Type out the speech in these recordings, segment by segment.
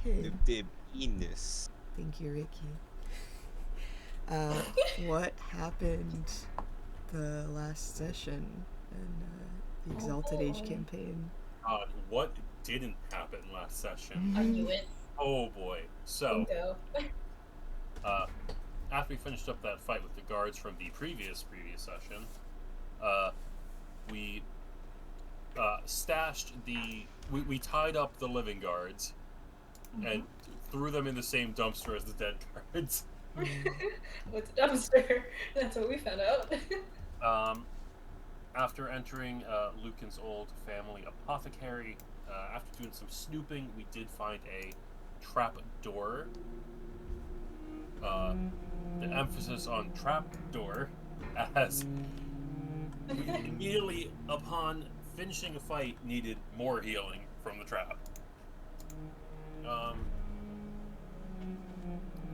Okay. The penis. Thank you, Ricky. What happened the last session in the Exalted Age Oh, campaign? What didn't happen last session? I knew it. Oh boy. So, Bingo. after we finished up that fight with the guards from the previous session, we stashed we tied up the living guards and threw them in the same dumpster as the dead guards. What's a dumpster? That's what we found out. After entering Lucan's old family apothecary, after doing some snooping, we did find a trap door. The emphasis on trap door, as we immediately, upon finishing a fight, needed more healing from the trap.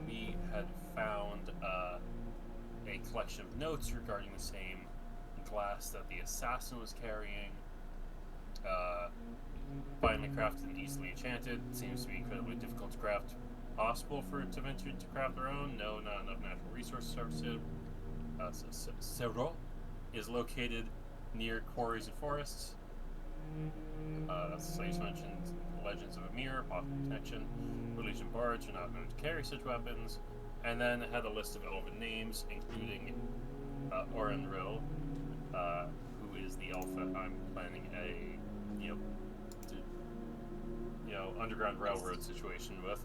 We had found a collection of notes regarding the same glass that the assassin was carrying. Finely crafted and easily enchanted. Seems to be incredibly difficult to craft. Possible for Tevinter to craft their own? No, not enough natural resources are pursued. Cerro is located near quarries and forests. Slaves mentioned legends of a mirror, possible protection. Legion bards are not known to carry such weapons. And then had a list of elven names, including Orenril, who is the elf that I'm planning a Underground Railroad situation with.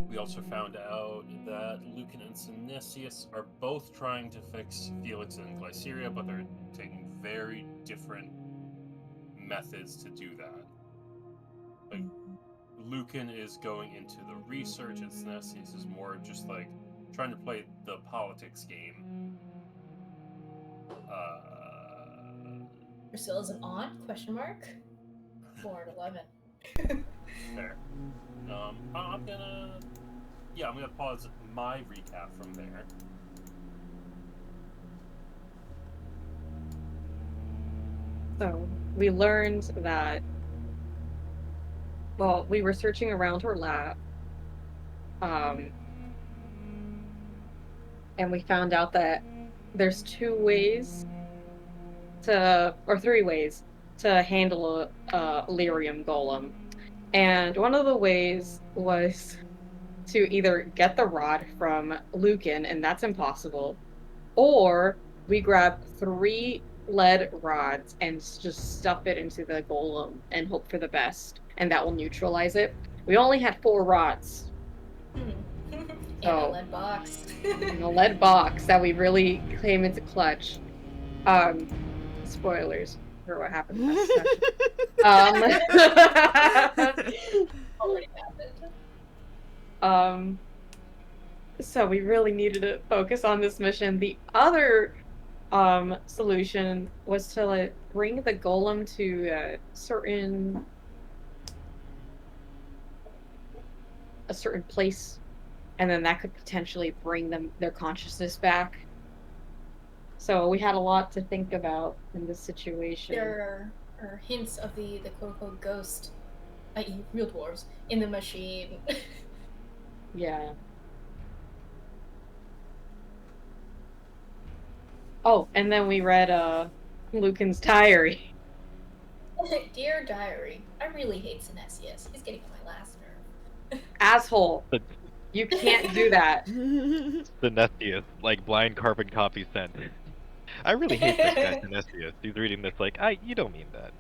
We also found out that Lucan and Synesius are both trying to fix Felix and Glyceria, but they're taking very different methods to do that. Like, Lucan is going into the research, and Synesius is more just like trying to play the politics game. Priscilla's an aunt? Question mark. 411. There. I'm gonna pause my recap from there. So we learned that, well, we were searching around her lab, and we found out that there's 2 ways or 3 ways to handle a lyrium golem. And one of the ways was to either get the rod from Lucan, and that's impossible, or we grab 3 lead rods and just stuff it into the golem and hope for the best, and that will neutralize it. We only had 4 rods. And a lead box. In a lead box that we really came into clutch. Spoilers for what happened last session. Already happened. So we really needed to focus on this mission. The other solution was to bring the golem to a certain place, and then that could potentially bring their consciousness back. So we had a lot to think about in this situation. There are hints of the quote-unquote ghost, i.e. real dwarves, in the machine. Yeah. Oh, and then we read Lucan's diary. Dear diary, I really hate Synesius. He's getting on my last nerve. Asshole. You can't do that. Synesius, like blind carbon copy sent. I really hate this guy, Synesius. He's reading this like, you don't mean that.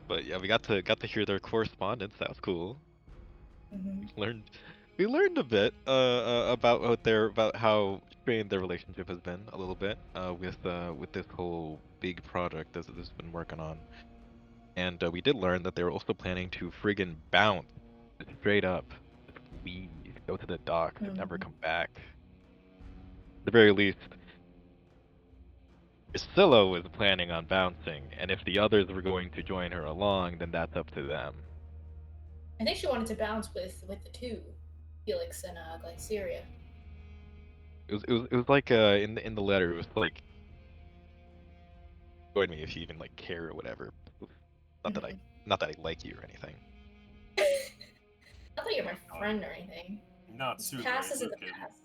But yeah, we got to hear their correspondence. That was cool. We learned a bit about how strained their relationship has been a little bit with this whole big project that this has been working on. And we did learn that they were also planning to friggin' bounce straight up, leave, go to the docks, and never come back. At the very least, Priscilla was planning on bouncing, and if the others were going to join her along, then that's up to them. I think she wanted to bounce with the 2, Felix and Glyceria. It was like in the letter. It was like join me if you even like care or whatever. Not that I like you or anything. Not that you're my friend or anything. Not This Sudre, past is in the Lucan. past.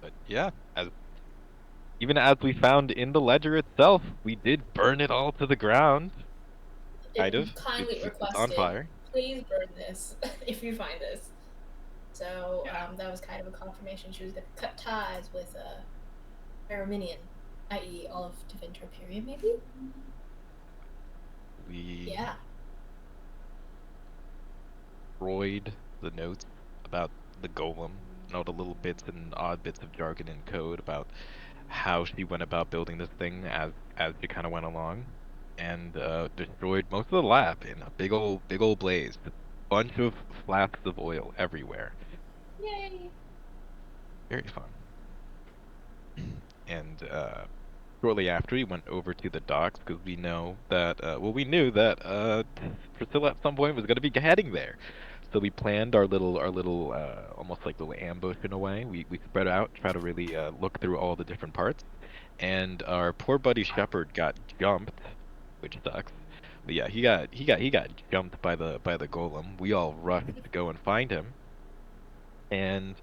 But yeah, even as we found in the ledger itself, we did burn it all to the ground. Kind of. Kindly It's on requested, fire. please burn this if you find this. So Yeah. that was kind of a confirmation she was going to cut ties with Araminian, i.e. all of Tevinter period, maybe? We Yeah. destroyed the notes about the golem and all the little bits and odd bits of jargon and code about how she went about building this thing as she kind of went along, and destroyed most of the lab in a big old blaze. Bunch of flasks of oil everywhere. Yay! Very fun. And shortly after, we went over to the docks because we know that we knew that Priscilla at some point was going to be heading there. So we planned our little almost like little ambush in a way. We spread out, try to really look through all the different parts, and our poor buddy Shepard got jumped, which sucks. But yeah, he got jumped by the golem. We all rushed to go and find him, and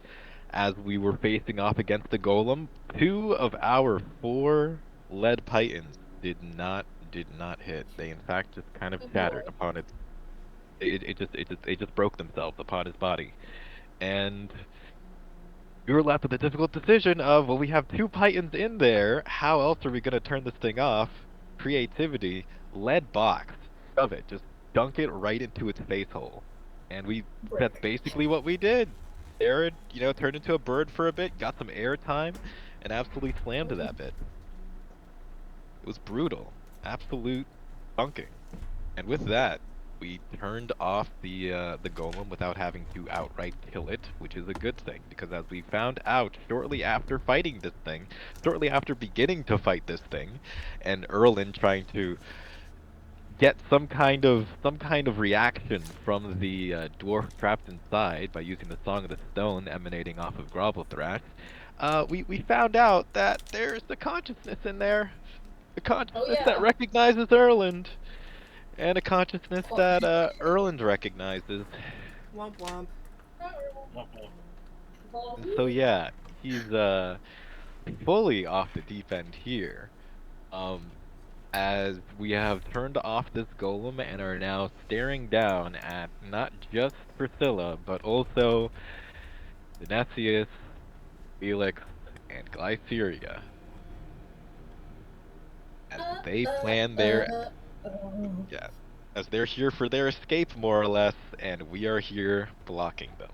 as we were facing off against the golem, 2 of our 4 lead pythons did not hit. They in fact just kind of Oh shattered boy. upon its. It just broke themselves upon his body, and we were left with the difficult decision of, well, we have 2 pythons in there. How else are we gonna turn this thing off? Creativity, lead box, shove it, just dunk it right into its face hole, and that's Brick. basically what we did. Arid, turned into a bird for a bit, got some air time, and absolutely slammed to that bit. It was brutal, absolute dunking. And with that, we turned off the golem without having to outright kill it, which is a good thing because as we found out shortly after fighting this thing, shortly after beginning to fight this thing, and Erlin trying to get some kind of reaction from the dwarf trapped inside by using the Song of the Stone emanating off of Grovelthrash, we found out that there's a consciousness in there, a Oh consciousness that yeah. recognizes Erland, and a consciousness Qu- that Erland recognizes. Womp womp. And so yeah, he's fully off the deep end here. As we have turned off this golem and are now staring down at not just Priscilla, but also Vinicius, Felix, and Glyceria. As they plan their oh. yeah, as they're here for their escape more or less, and we are here blocking them.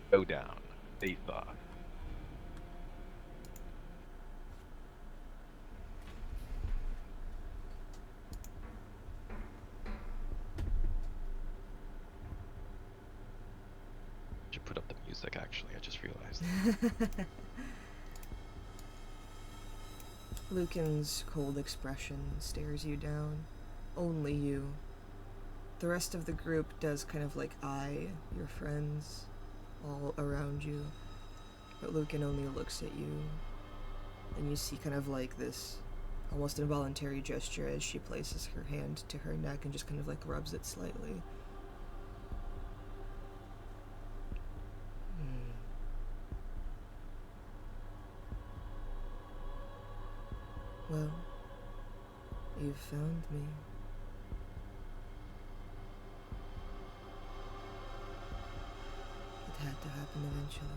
Go down. Face off. Should put up the music actually, I just realized. Lucan's cold expression stares you down. Only you. The rest of the group does kind of like eye your friends all around you, but Lucan only looks at you, and you see kind of like this almost involuntary gesture as she places her hand to her neck and just kind of like rubs it slightly. Well, you've found me. It had to happen eventually.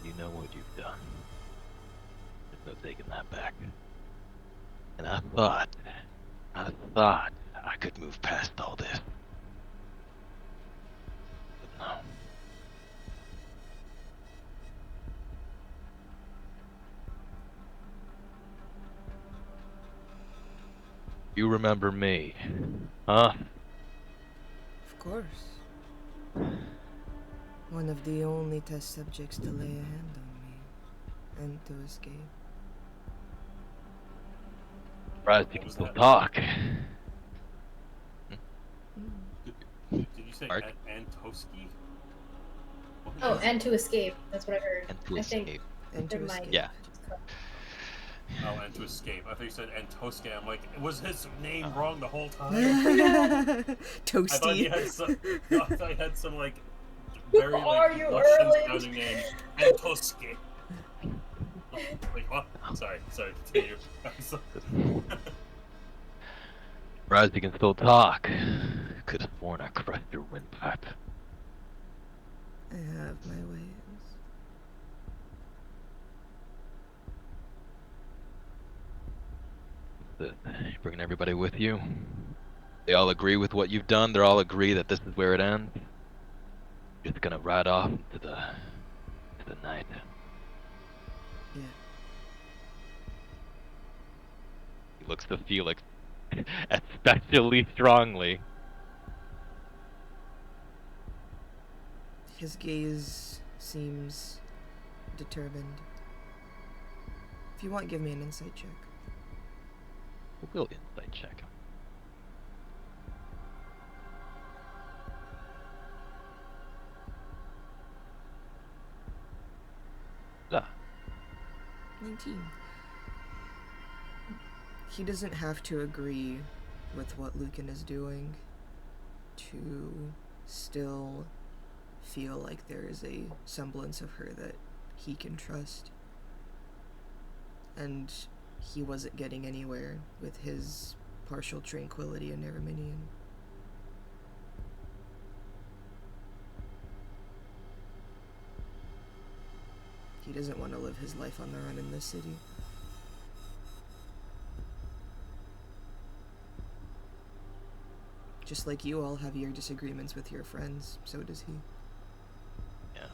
You know what you've done. There's no taking that back. And I thought I could move past all this. But no. You remember me, huh? Of course. One of the only test subjects to lay a hand on me and to escape. Surprised you What can was still that? talk. Did you say Mark? Antoski? What Oh, is and it? to escape. That's what I heard. And to I think escape. And to in my escape. Yeah. Oh, and to escape. I thought you said Antoski. I'm like, was his name Uh-huh. wrong the whole time? I thought he Toasty. had some. No, I thought he had some like very are like you, Russian Erlich? sounding name. Antoski. Like what? Sorry, continue. Surprised you can still talk. Could have sworn I crushed your windpipe. I have my ways. You bringing everybody with you? They all agree with what you've done? They all agree that this is where it ends? Just gonna ride off to the night. Yeah. He looks to Felix especially strongly. His gaze seems determined. If you want, give me an insight check. We'll insight check him. Ah, 19. He doesn't have to agree with what Lucan is doing to still feel like there is a semblance of her that he can trust. And he wasn't getting anywhere with his partial tranquility in Neriminian. He doesn't want to live his life on the run in this city. Just like you all have your disagreements with your friends, so does he. yeah.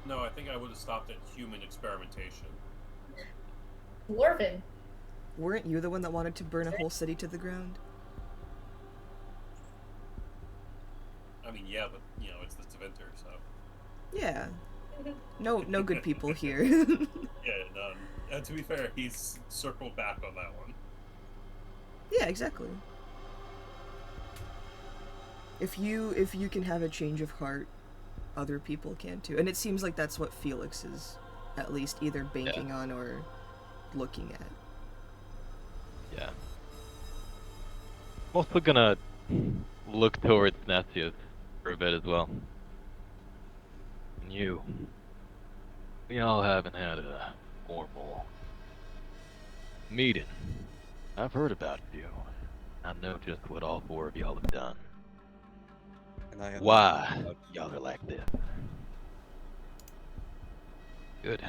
No, I think I would have stopped at human experimentation. Lorvin. Weren't you the one that wanted to burn a whole city to the ground? I mean, yeah, but you know, it's the Tevinter, so Yeah. No good people here. yeah. To be fair, he's circled back on that one. Yeah, exactly. If you can have a change of heart, other people can too. And it seems like that's what Felix is at least either banking on or looking at. Yeah. I'm also gonna look towards Nessius for a bit as well. And you. We all haven't had a formal meeting. I've heard about you. I know just what all four of y'all have done. And I Why y'all are like this. Good.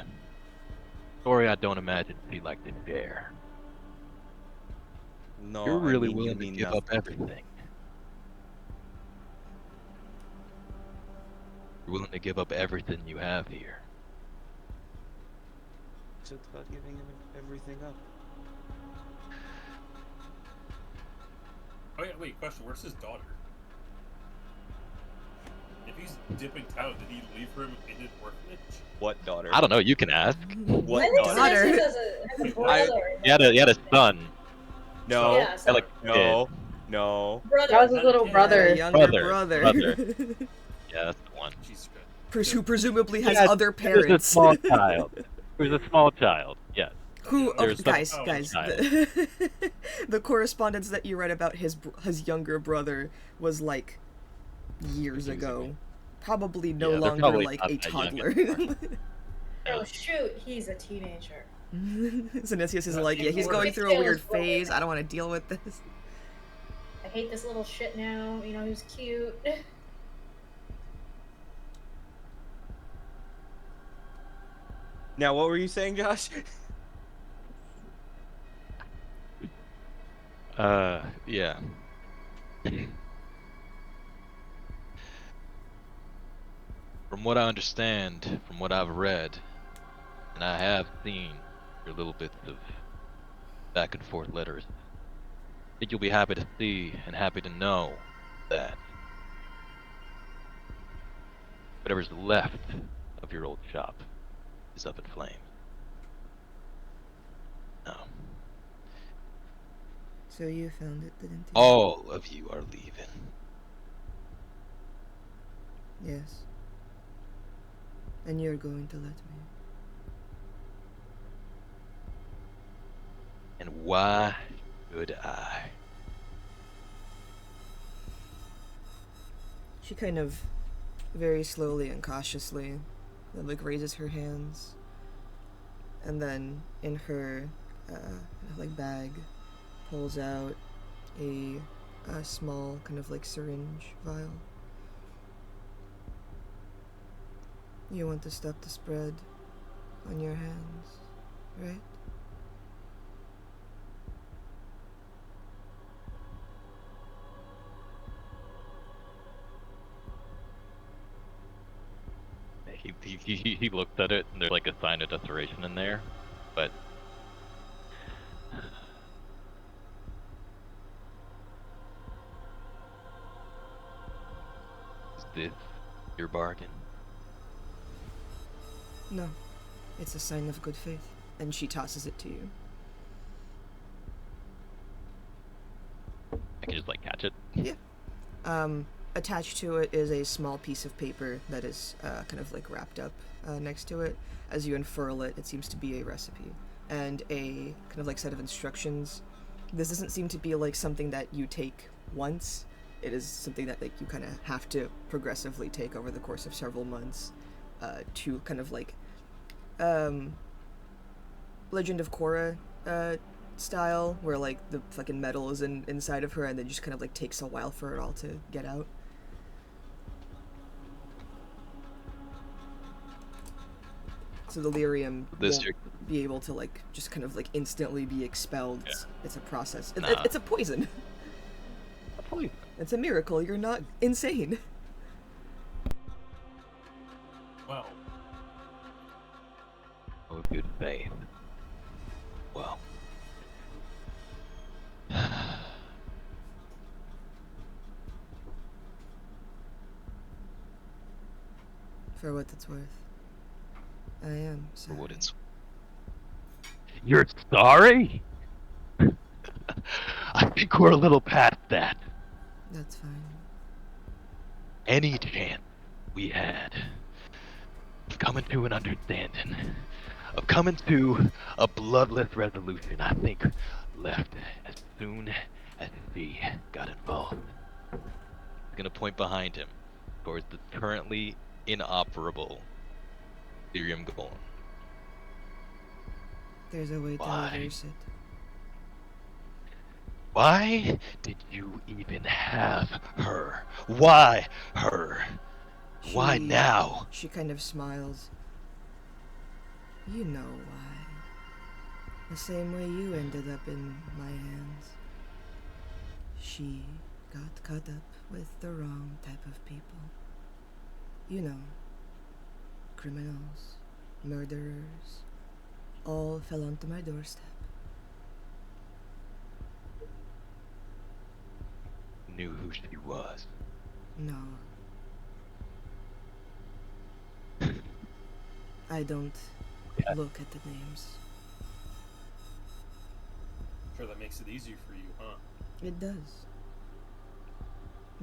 Story I don't imagine she like to share. No, You're really I mean, you willing to mean give up nothing. everything. You're willing to give up everything you have here. It's just about giving everything up. Oh yeah, wait, question, where's his daughter? If he's dipping out, did he leave her in an orphanage? What daughter? I don't know, you can ask. What I think daughter? Sinestro has a brother. He had a son. No, Yeah, Had like a kid. no. That was Brother. his little Yeah. brother. A younger brother. Yeah, that's the one. Jesus Christ. Who presumably has Yeah, other He was a parents. small child. He was a small child, yes. Who? There's Okay, some- guys. child. The correspondence that you read about his younger brother was like years ago. Probably no Yeah, they're longer probably like not a that young toddler. anymore. Oh shoot, he's a teenager. Zenesius is Yeah, like, he yeah, he's was. going through a weird His tail's phase. I don't want to deal with this. I hate this little shit now. You know, he was cute. Now, what were you saying, Josh? Yeah. From what I understand, from what I've read, and I have seen your little bits of back and forth letters, I think you'll be happy to see and happy to know that whatever's left of your old shop is up in flames. No. So you found it, didn't you? All of you are leaving. Yes. And you're going to let me. And why should I? She kind of very slowly and cautiously like raises her hands, and then in her like bag pulls out a small kind of like syringe vial. You want to stop the spread on your hands, right? He looked at it, and there's like a sign of desperation in there, but is this your bargain? No, it's a sign of good faith. And she tosses it to you. I can just like catch it. Yeah. Attached to it is a small piece of paper that is kind of like wrapped up next to it. As you unfurl it, it seems to be a recipe and a kind of like set of instructions. This doesn't seem to be like something that you take once. It is something that like you kind of have to progressively take over the course of several months to kind of like Legend of Korra style, where like the fucking metal is inside of her, and then just kind of like takes a while for it all to get out. So the lyrium This won't be able to like just kind of like instantly be expelled. Yeah. It's a process. Nah. It's a poison. It's a miracle. You're not insane. Well, Oh, good faith. Well. For what it's worth, I am For sorry. what it's. You're sorry? I think we're a little past that. That's fine. Any chance we had of coming to an understanding, of coming to a bloodless resolution, I think left as soon as she got involved. He's gonna point behind him towards the currently inoperable Ethereum Golem. There's a way Why? to reverse it. Why did you even have her? Why her? Why now? She kind of smiles. You know why. The same way you ended up in my hands. She got caught up with the wrong type of people. You know, criminals, murderers, all fell onto my doorstep. Knew who she was. No. I don't Yeah. look at the names. sure that makes it easier for you, huh? It does.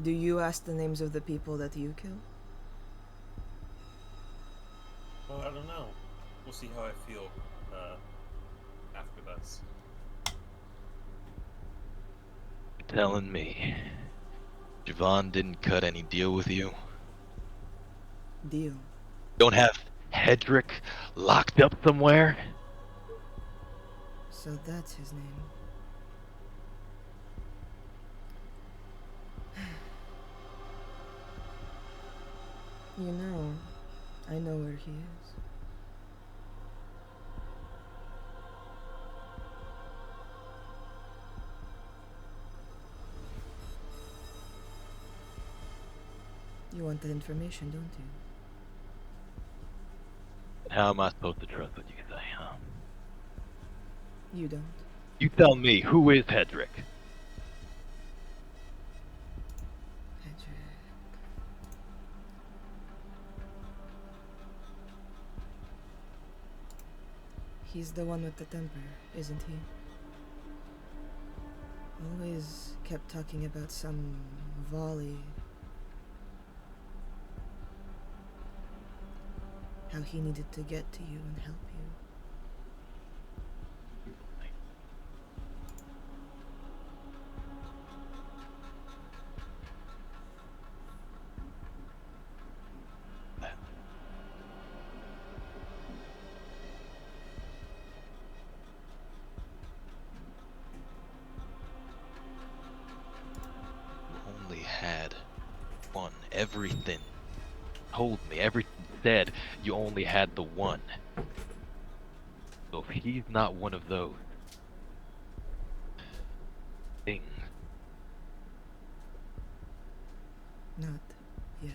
Do you ask the names of the people that you kill? Well, I don't know. We'll see how I feel after this. Telling me Javon didn't cut any deal with you? Deal. Don't have Hedrick locked up somewhere? So that's his name. You know, I know where he is. You want that information, don't you? How am I supposed to trust what you say, huh? You don't. You tell me, who is Hedrick? Hedrick. He's the one with the temper, isn't he? Always kept talking about some volley. How he needed to get to you and help you. Only had one. Everything told me, everything said you only had the one. So if he's not one of those things, Not yet.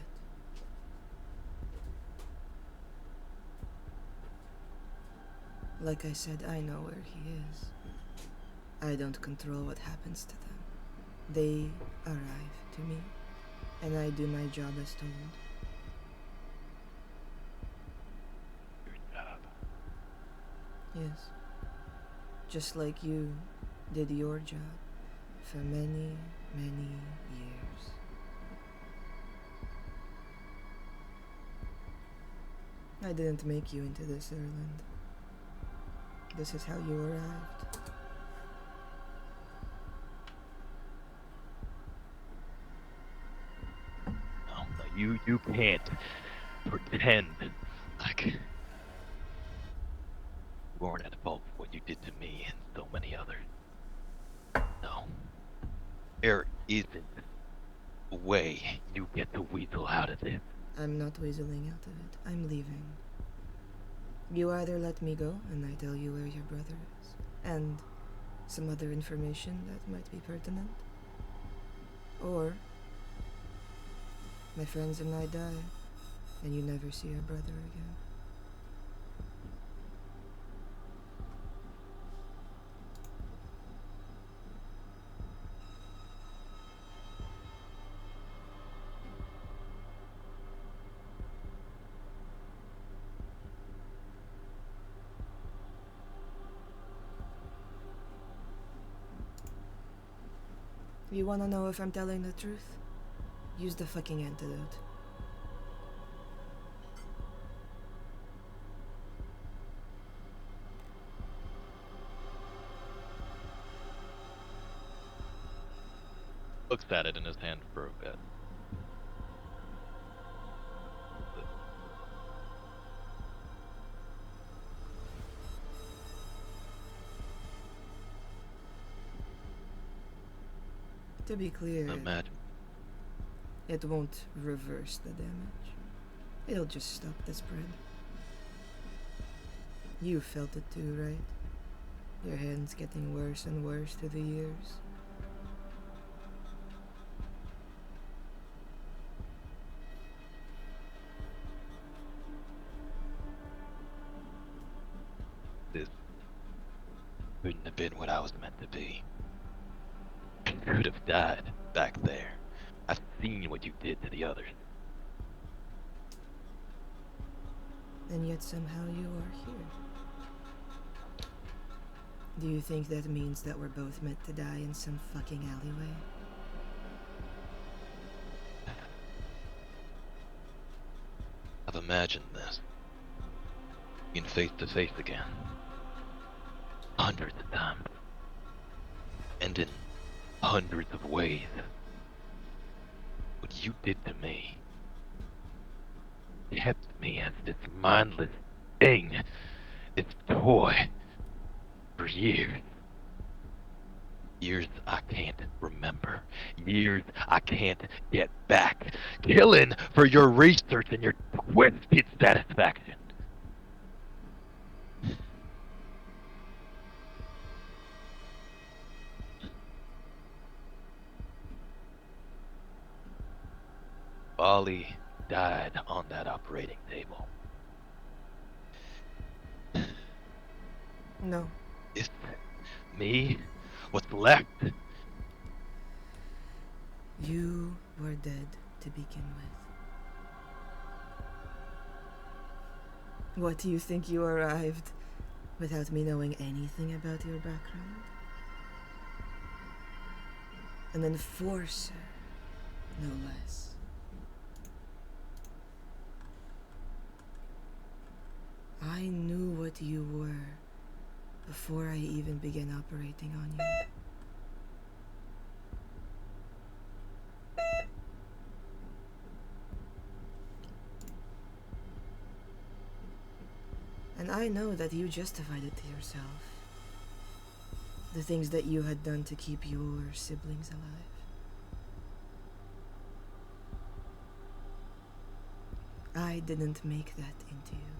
Like I said, I know where he is. I don't control what happens to them. They arrive to me, and I do my job as told. your job. Yes. Just like you did your job for many, many years. I didn't make you into this, Erland. This is how you arrived. No, you can't pretend like you weren't at fault for what you did to me and so many others. No. There isn't a way you get to weasel out of this. I'm not weaseling out of it. I'm leaving. You either let me go and I tell you where your brother is, and some other information that might be pertinent, or my friends and I die, and you never see your brother again. You wanna know if I'm telling the truth? Use the fucking antidote. Looks at it in his hand for a bit. To be clear, Imagine. it won't reverse the damage. It'll just stop the spread. You felt it too, right? Your hand's getting worse and worse through the years. This couldn't have been what I was meant to be. I could have died back there. I've seen what you did to the others. And yet somehow you are here. Do you think that means that we're both meant to die in some fucking alleyway? I've imagined this. Being face to face again. Hundreds of times. And in hundreds of ways. What you did to me kept me as this mindless thing, this toy, for years. Years I can't remember. Years I can't get back. Killing for your research and your twisted satisfaction. Bali died on that operating table. No. It's me, what's left. You were dead to begin with. What do you think you arrived? without me knowing anything about your background? An enforcer, no less. I knew what you were before I even began operating on you. And I know that you justified it to yourself. The things that you had done to keep your siblings alive. I didn't make that into you.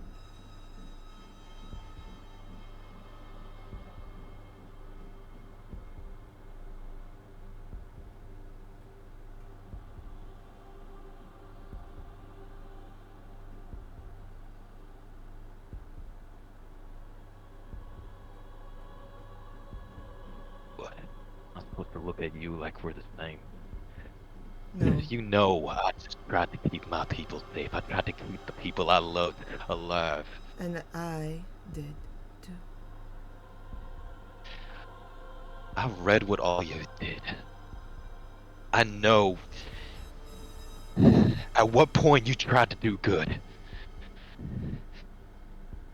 What? I'm supposed to look at you like we're the same. No, You know, I just tried to keep my people safe. I tried to keep the people I loved alive. and I did too. I read what all you did. I know at what point you tried to do good.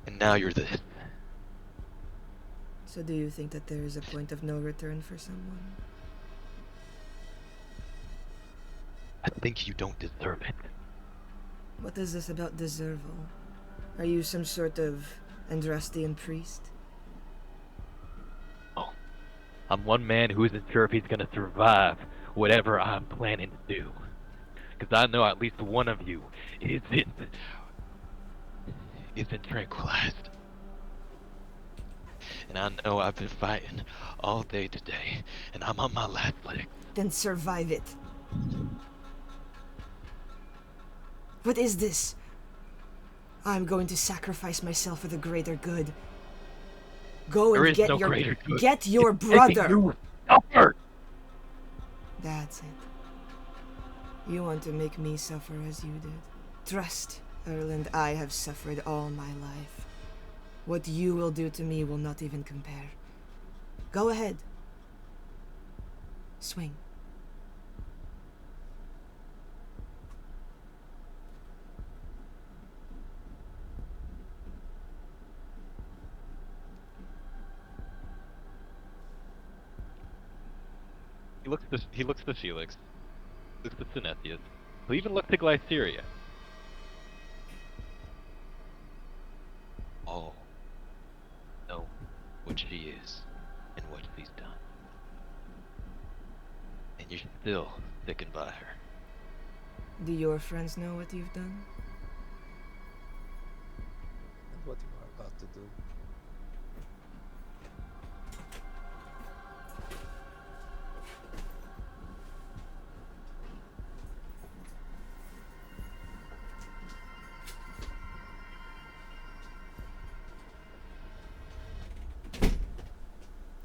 And now you're this. So do you think that there is a point of no return for someone? I think you don't deserve it. What is this about deserval? Are you some sort of Andrastian priest? Oh, I'm one man who isn't sure if he's gonna survive whatever I'm planning to do. Because I know at least one of you isn't tranquilized. And I know I've been fighting all day today, and I'm on my last leg. Then survive it. What is this? I'm going to sacrifice myself for the greater good. Go There and is get no your greater good. get your It's making brother. you suffer. That's it. You want to make me suffer as you did. Trust, Erland, I have suffered all my life. What you will do to me will not even compare. Go ahead. Swing. He looks to Felix. Looks to Synesius. He'll even look to Glyceria. All know what she is and what she's done. And you're still sticking by her. Do your friends know what you've done? And what you are about to do.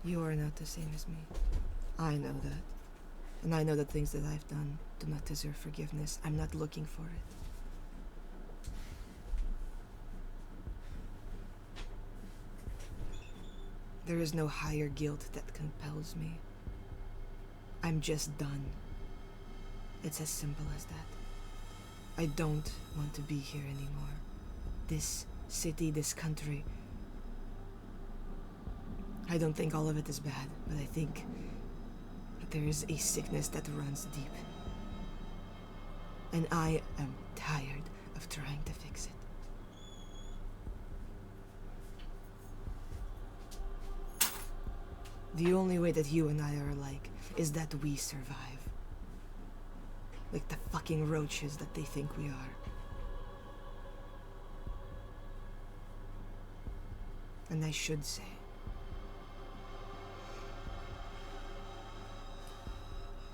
You are not the same as me. I know that. And I know the things that I've done do not deserve forgiveness. I'm not looking for it. There is no higher guilt that compels me. I'm just done. It's as simple as that. I don't want to be here anymore. This city, this country. I don't think all of it is bad, but I think that there is a sickness that runs deep. And I am tired of trying to fix it. The only way that you and I are alike is that we survive. Like the fucking roaches that they think we are. And I should say,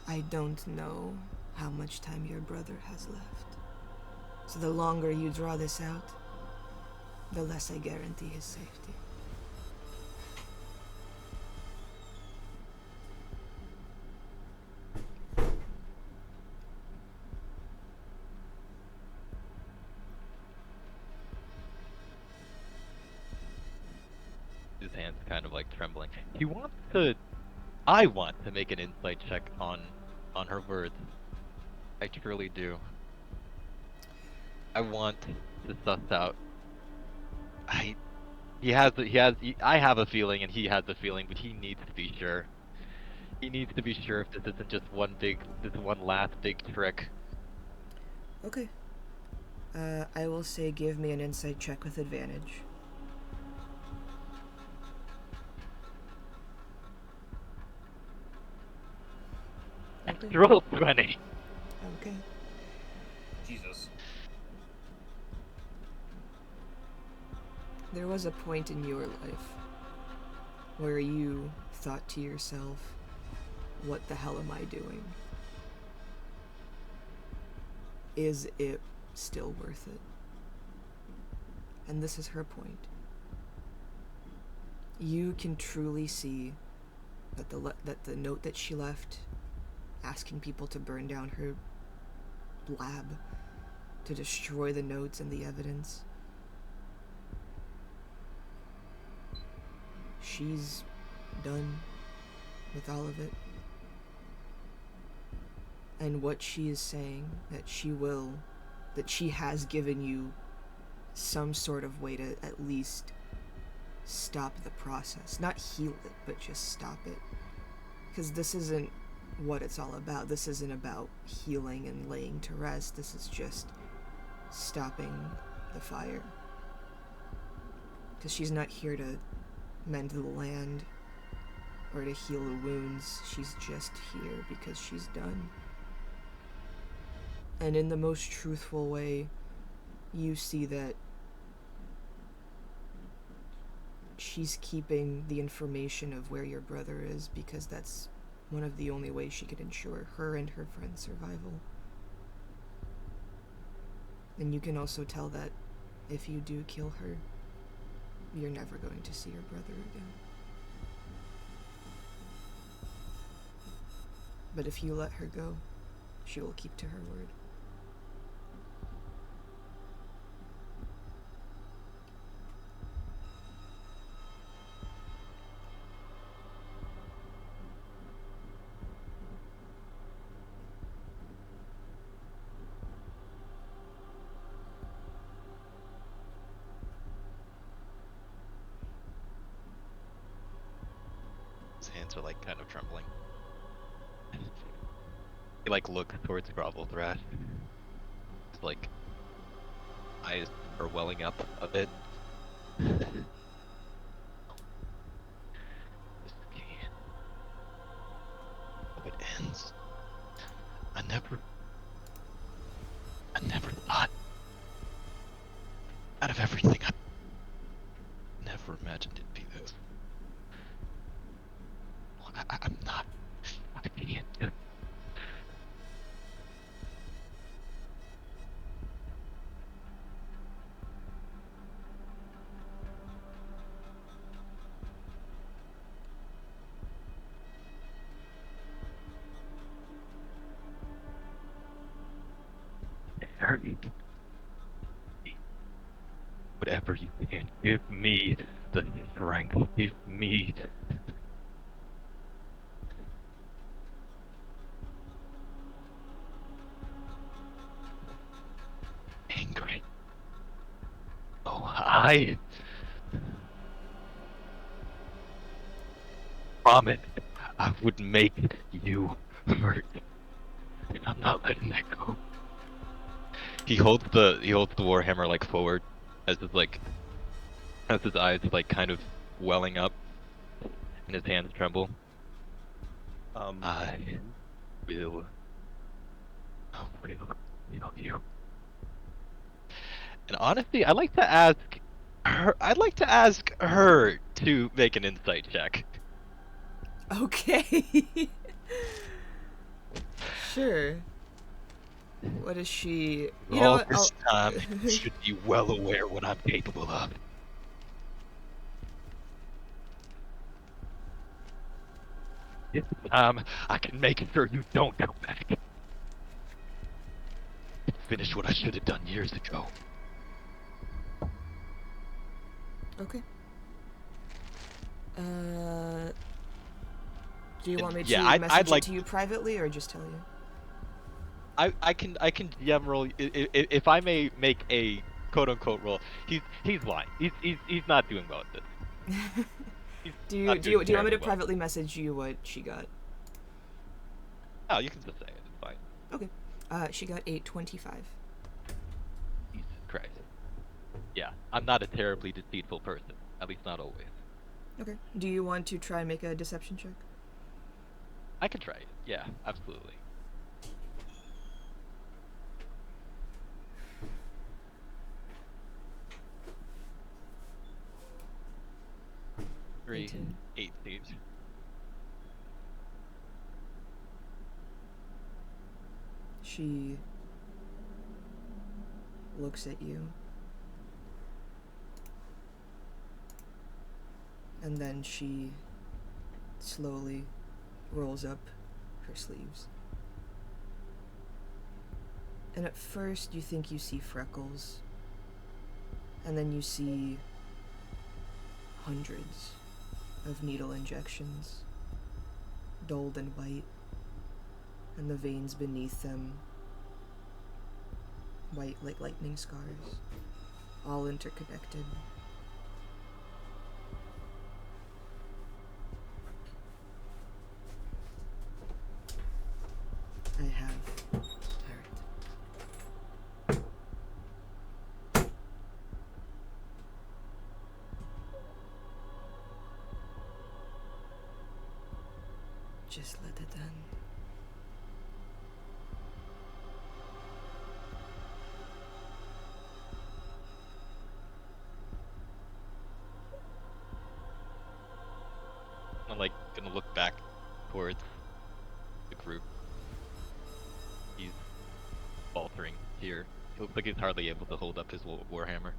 I don't know how much time your brother has left. So the longer you draw this out, the less I guarantee his safety. kind of like trembling. He wants to. I want to make an insight check on her words. I truly do. I want to suss out. I. He has. I have a feeling, and he has a feeling, but he needs to be sure. He needs to be sure if this isn't just this one last big trick. Okay. I will say give me an insight check with advantage. Okay. Roll 20. Okay. Jesus. There was a point in your life where you thought to yourself, what the hell am I doing? Is it still worth it? And this is her point. You can truly see that the note that she left, asking people to burn down her lab, to destroy the notes and the evidence, she's done with all of it. And what she is saying, that she has given you some sort of way to at least stop the process. Not heal it, but just stop it. Because this isn't what it's all about. This isn't about healing and laying to rest. This is just stopping the fire. Because she's not here to mend the land or to heal the wounds. She's just here because she's done. And in the most truthful way, you see that she's keeping the information of where your brother is because that's one of the only ways she could ensure her and her friend's survival. And you can also tell that if you do kill her, you're never going to see your brother again. But if you let her go, she will keep to her word. His hands are like kind of trembling. He like looks towards Grovel Thrash. His like eyes are welling up a bit. This can't. How it ends. I never thought. Out of everything, I never imagined it'd be this. I'm not. I can't do it. Whatever you can, give me the strength. Give me. Angry. Oh, I promised I would make you hurt. And I'm not letting that go. He holds the warhammer like forward as his eyes like kind of welling up and his hands tremble. I will heal you. And honestly, I'd like to ask her to make an insight check. Okay. Sure. What is she? You know All what? this time, you should be well aware what I'm capable of. This time, I can make sure you don't come back. Finish what I should have done years ago. Okay. Do you And want me yeah, to I'd message like it to you privately or just tell you? I can generally if I may make a quote unquote roll, he's lying. He's not doing well at this. He's do you not do doing you do you want me to terribly well. privately message you what she got? Oh, you can just say it. It's fine. Okay. She got 825. Jesus Christ. Yeah, I'm not a terribly deceitful person. At least not always. Okay. Do you want to try and make a deception check? I can try it. Yeah, absolutely. Three, 18. 8 thieves. She looks at you. And then she slowly rolls up her sleeves. And at first you think you see freckles. And then you see hundreds of needle injections, dulled and white, and the veins beneath them white like lightning scars, all interconnected. I have heard. Just let it end. I'm like gonna look back towards the group. He's faltering here. He looks like he's hardly able to hold up his warhammer.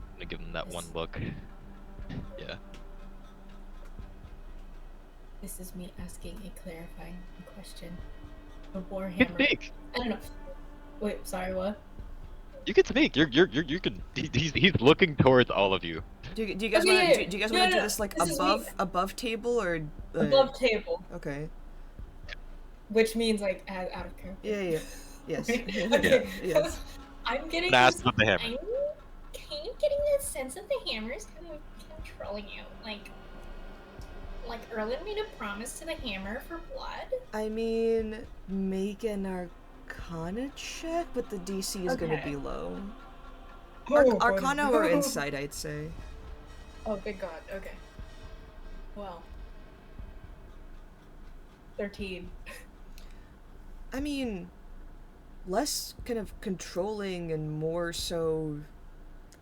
I'm gonna give him that one look. Yeah. This is me asking a clarifying question. The You can Warhammer. speak. I don't know. Wait, sorry, what? You can speak. You can. He's looking towards all of you. Do you guys Okay, want yeah, to do you guys no, want to no, do this like this is me. above table or Above table, Okay. which means like out of character. Yeah. Yes. Okay. Yes. I'm getting That's this. not the hammer. I'm kind of getting this sense that the hammer is kind of controlling you. Like Erlen made a promise to the hammer for blood. I mean, make an Arcana check, but the DC is gonna Okay. be low. Oh, Arcana God. or Insight, I'd say. Oh, good God. Okay. Well. 13. I mean, less kind of controlling and more so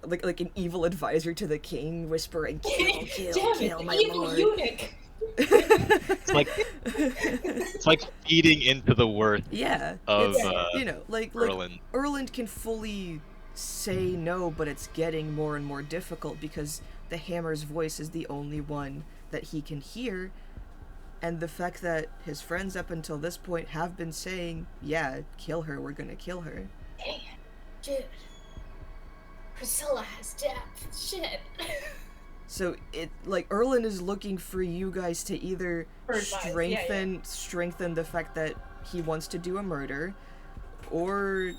like an evil advisor to the king, whispering, "Kill, kill, Damn kill, it, my evil lord." eunuch. It's like feeding into the worth Yeah, of it's like Erland. Erland can fully say no, but it's getting more and more difficult because the hammer's voice is the only one that he can hear, and the fact that his friends up until this point have been saying, "Yeah, kill her, we're gonna kill her." Dang it, dude. Priscilla has depth. Shit. So it like Erland is looking for you guys to either For advice, strengthen the fact that he wants to do a murder, or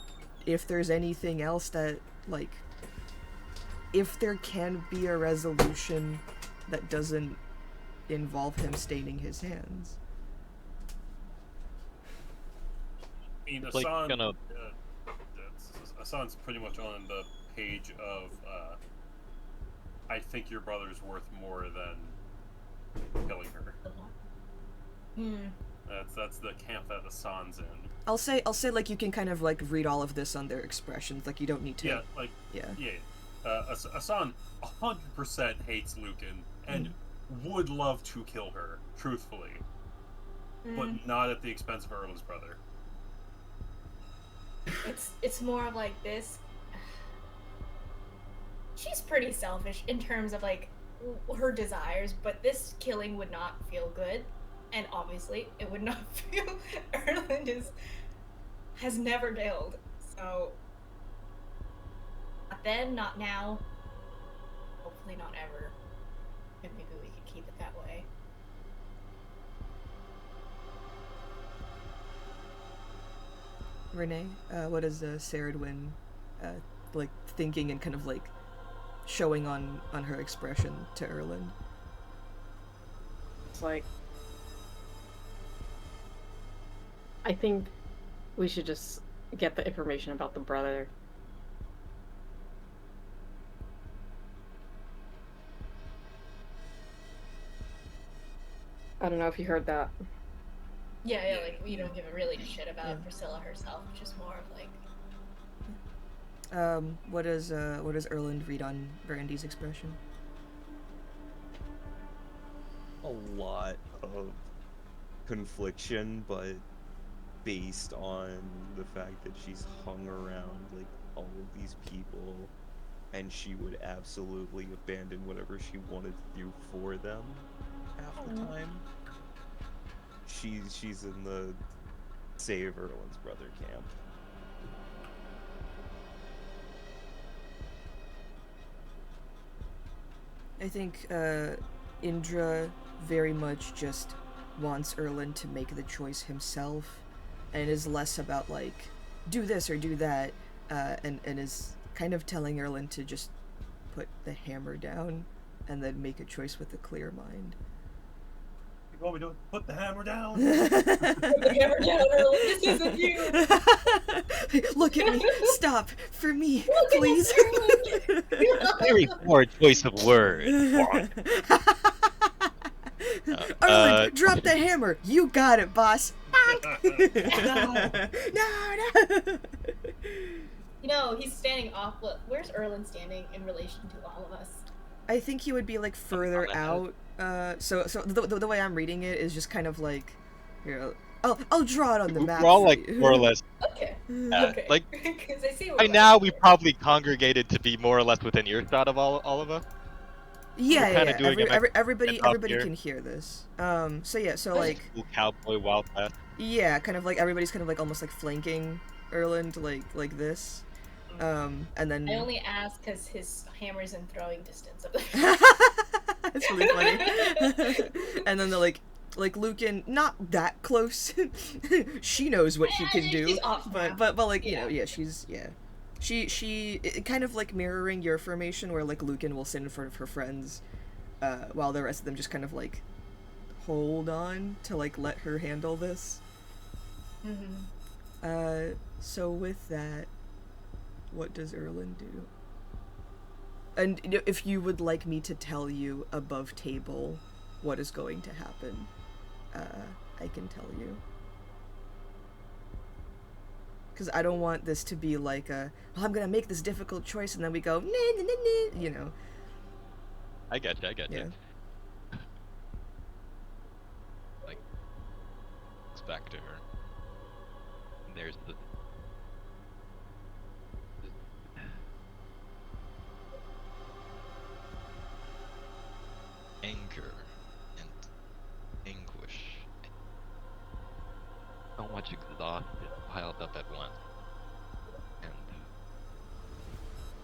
if there's anything else that like if there can be a resolution that doesn't involve him staining his hands. I mean, It's like Asan, gonna- Asan's pretty much on the page of, I think your brother's worth more than killing her. That's the camp that Asan's in. I'll say like you can kind of like read all of this on their expressions, like you don't need to. Yeah, like, Yeah. Asan 100% hates Lucan and would love to kill her, truthfully, but not at the expense of Erlen's brother. It's more of like this. She's pretty selfish in terms of like her desires, but this killing would not feel good. And obviously, it would not feel. Erland has never failed. So, not then, not now. Hopefully, not ever. And maybe we could keep it that way. Renee, what is Saradwin like thinking and kind of like showing on her expression to Erland? It's like, I think we should just get the information about the brother. I don't know if you heard that. Yeah, like we don't give a really shit about Yeah. Priscilla herself, just more of like. What does Erland read on Brandy's expression? A lot of confliction, but based on the fact that she's hung around like all of these people, and she would absolutely abandon whatever she wanted to do for them half the time. She's in the save Erland's brother camp. I think Indra very much just wants Erland to make the choice himself, and is less about like do this or do that, and is kind of telling Erland to just put the hammer down and then make a choice with a clear mind. You want me to put the hammer down? Put the hammer down, Erland. This isn't you. Look at me. Stop. For me, Look at please. us, Erland. Very poor choice of words. Erland, drop the hammer. You got it, boss. No. You know, he's standing off. Look, where's Erland standing in relation to all of us? I think he would be like further out. So the way I'm reading it is just kind of like, here, I'll draw it on the map. We're all for like you. more or less. Okay. Okay. Like, because I see. by now we probably congregated to be more or less within earshot of all of us. Yeah. Doing Everybody here. can hear this. So like, Cool cowboy wild west. yeah, kind of like everybody's kind of like almost like flanking Erland like this. And then I only ask because his hammer's in throwing distance of it's really funny. And then they're like Lucan, not that close. She knows what she can do, She's off now. but like you know, yeah, she's she kind of like mirroring your formation where like Lucan will sit in front of her friends, while the rest of them just kind of like hold on to like let her handle this. Mm-hmm. So with that, what does Erland do? And if you would like me to tell you above table what is going to happen, I can tell you. Because I don't want this to be like well, I'm gonna make this difficult choice and then we go, nah, you know. I get you. Yeah. Like, Spectre. There's the anger and anguish. So much exhaustion piled up at once. And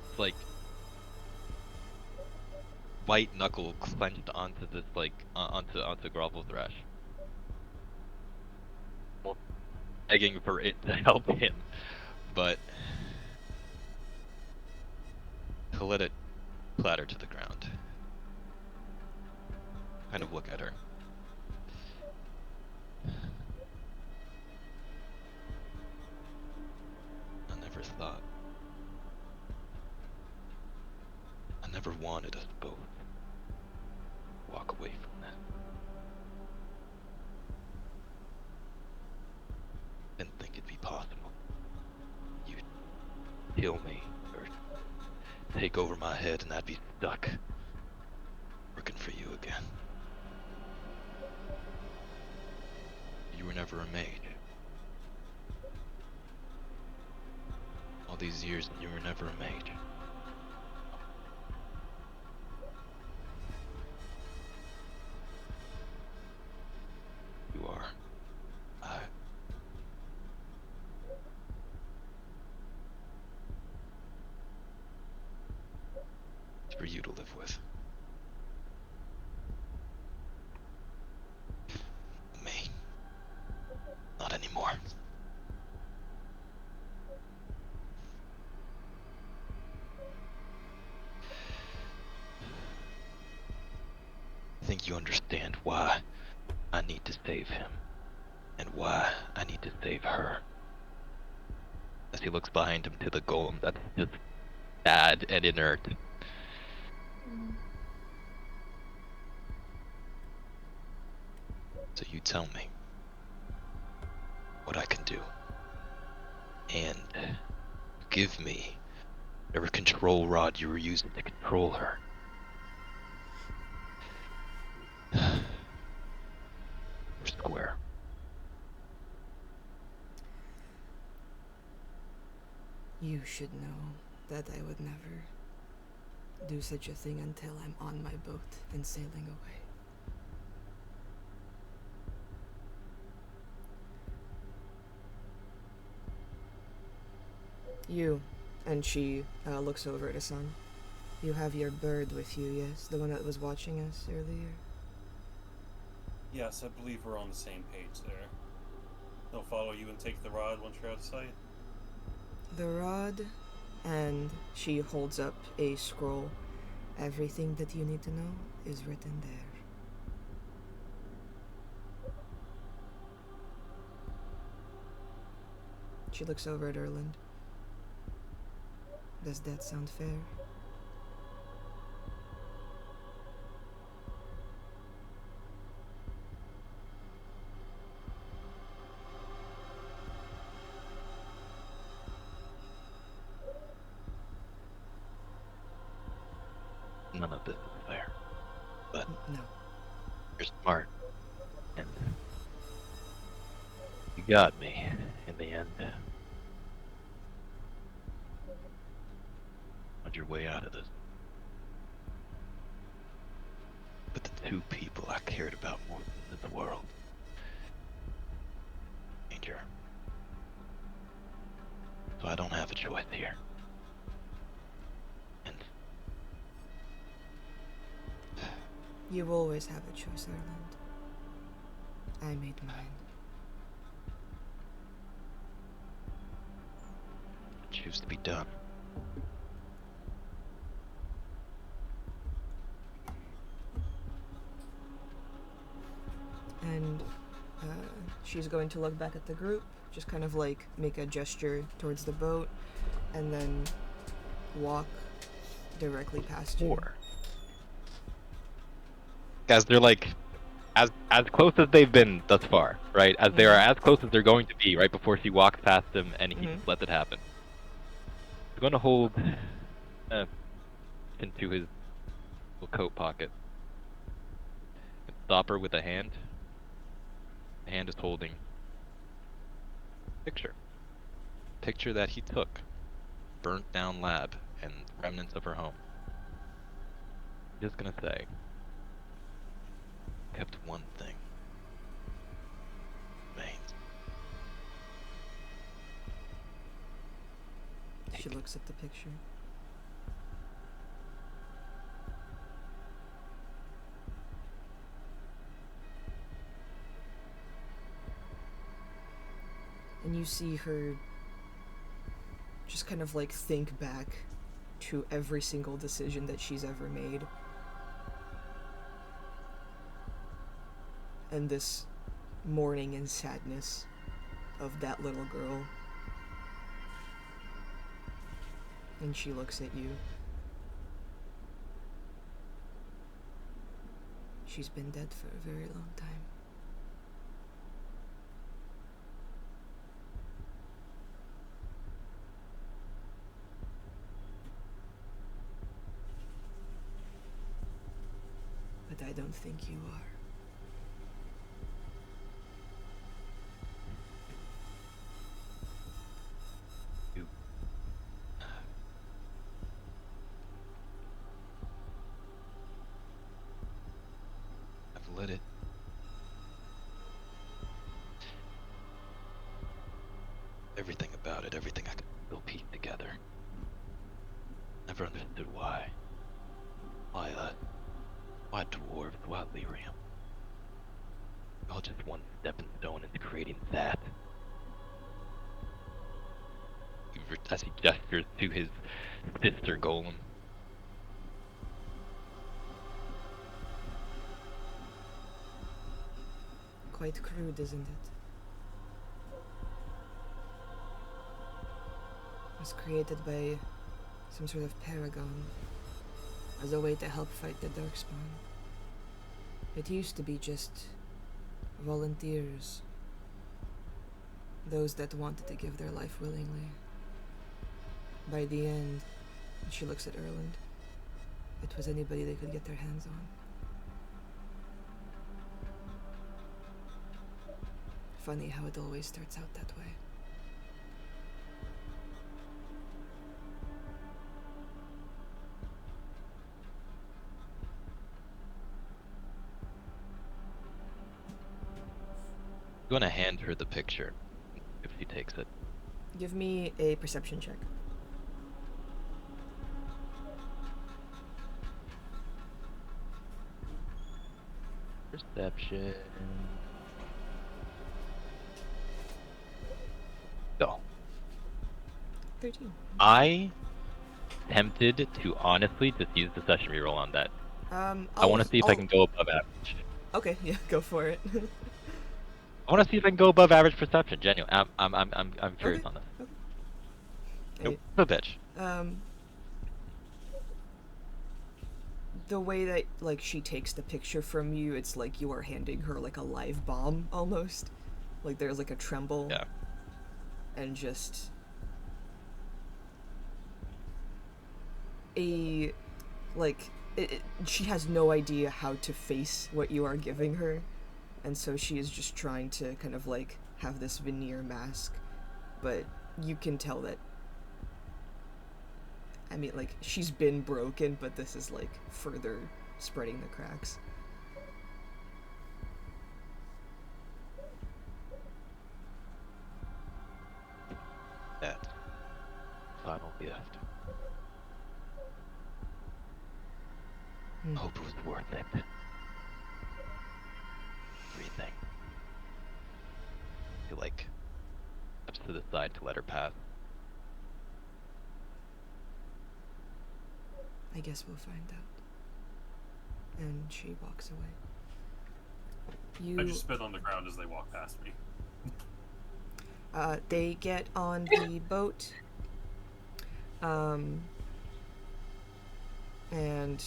it's like white knuckle clenched onto this onto Grovel Thrash. Well, begging for it to help him, but to let it clatter to the ground. Kind of look at her. I never wanted us both to walk away from that. Didn't think it'd be possible. You'd kill me or take over my head and I'd be stuck working for you again. You were never a mage. All these years and you were never a mage. you understand why I need to save him, and why I need to save her. As he looks behind him to the golem that's just sad and inert. So you tell me what I can do, and give me whatever control rod you were using to control her. We're square. You should know that I would never do such a thing until I'm on my boat and sailing away. You, and she looks over at Asan. You have your bird with you, yes? The one that was watching us earlier? Yes, I believe we're on the same page there. They'll follow you and take the rod once you're out of sight. The rod, and she holds up a scroll. Everything that you need to know is written there. She looks over at Erland. Does that sound fair? None of this is fair. But No. you're smart. And you got me in the end. Found your way out of this. But the two people I cared about more than the world ain't here. So I don't have a choice here. And You always have a choice, Erland. I made mine. I choose to be done. And she's going to look back at the group, just kind of like make a gesture towards the boat, and then walk directly past you. Or guys, they're like as close as they've been thus far, right? As they are as close as they're going to be, right before she walks past him and he just lets it happen. He's going to hold into his little coat pocket and stop her with a hand. The hand is holding a picture that he took, burnt down lab and remnants of her home. I'm just gonna say, kept one thing. Remains. She looks at the picture. And you see her just kind of like think back to every single decision that she's ever made. And this mourning and sadness of that little girl. And she looks at you. She's been dead for a very long time. But I don't think you are. I've let it. Everything about it, everything I could still piece together. Never understood why. Why dwarves? Why lyrium? All just one stepping stone into creating that. As he gestures to his sister golem. Quite crude, isn't it? It was created by some sort of paragon as a way to help fight the Darkspawn. It used to be just volunteers, those that wanted to give their life willingly. By the end, she looks at Erland. It was anybody they could get their hands on. Funny how it always starts out that way. I'm gonna hand her the picture if she takes it. Give me a perception check. Perception. Go. 13. I tempted to honestly just use the session reroll on that. I want to see if I can go above average. Okay, yeah, go for it. I want to see if I can go above average perception. Genuine. I'm curious Okay, on this. okay. A bitch. The way that like she takes the picture from you, it's like you are handing her like a live bomb almost. Like there's like a tremble. Yeah. And just a like she has no idea how to face what you are giving her, and so she is just trying to kind of like have this veneer mask, but you can tell that, I mean, like, she's been broken, but this is like further spreading the cracks. That final gift. Hope it was worth it. Everything. He like steps to the side to let her pass. I guess we'll find out. And she walks away. I just spit on the ground as they walk past me. They get on the boat. And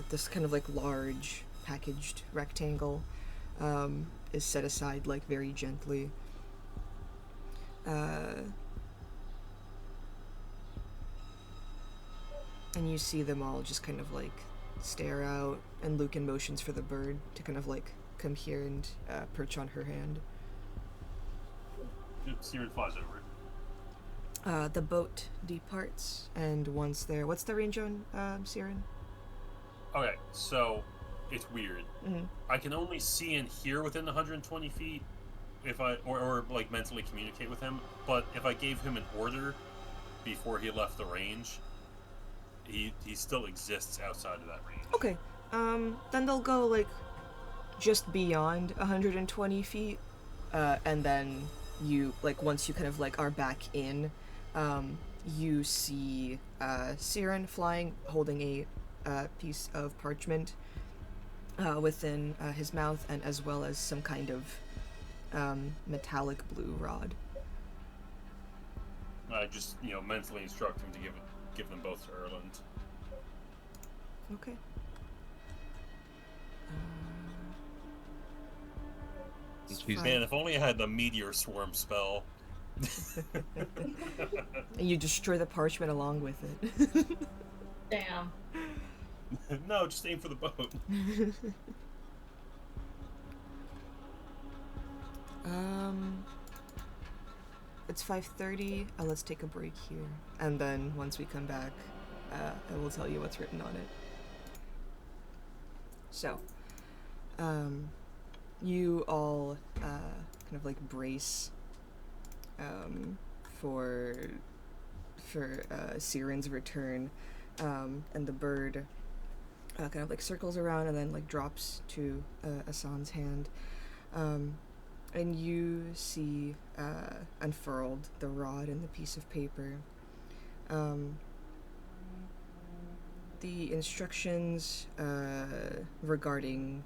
this kind of like large packaged rectangle is set aside like very gently. And you see them all just kind of like stare out, and Lucan motions for the bird to kind of like come here and perch on her hand. Siren flies over it. The boat departs, and once there, what's the range on Siren? Okay, so it's weird. Mm-hmm. I can only see and hear within 120 feet if I or like mentally communicate with him. But if I gave him an order before he left the range, he still exists outside of that range. Okay. Then they'll go like just beyond 120 feet, and then you like once you kind of like are back in, you see Siren flying, holding a piece of parchment within his mouth, and as well as some kind of metallic blue rod. I just mentally instruct him to give them both to Erland. Okay. Man, if only I had the meteor swarm spell. And you destroy the parchment along with it. Damn. No, just aim for the boat. It's 5:30. Let's take a break here, and then once we come back, I will tell you what's written on it. So, you all kind of like brace for Siren's return, and the bird kind of like circles around and then like drops to Asan's hand, and you see unfurled the rod and the piece of paper. The instructions regarding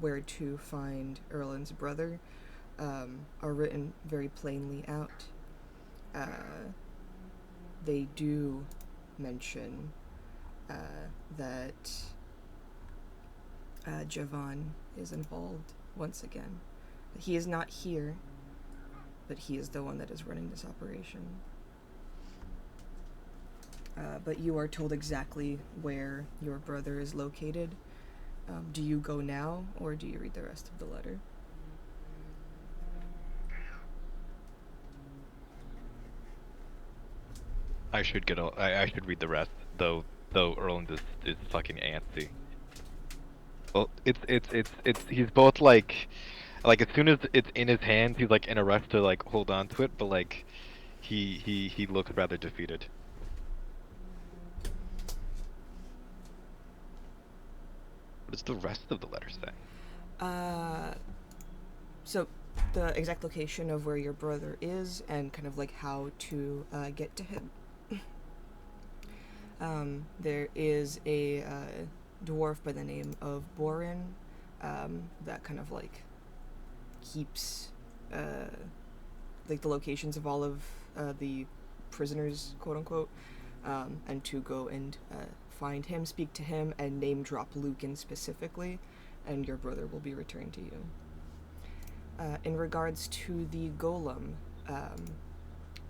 where to find Erlin's brother are written very plainly out. They do mention that Javon is involved once again. He is not here, but he is the one that is running this operation. But you are told exactly where your brother is located. Do you go now, or do you read the rest of the letter? I should get. I should read the rest, though. Though Erland is fucking antsy. Well, it's he's both like as soon as it's in his hands, he's like in a rush to like hold on to it, but like he looks rather defeated. What does the rest of the letter say? So the exact location of where your brother is and kind of like how to get to him. There is a dwarf by the name of Borin that kind of like keeps like the locations of all of the prisoners, quote unquote, and to go and find him, speak to him, and name drop Lucan specifically, and your brother will be returned to you. In regards to the golem,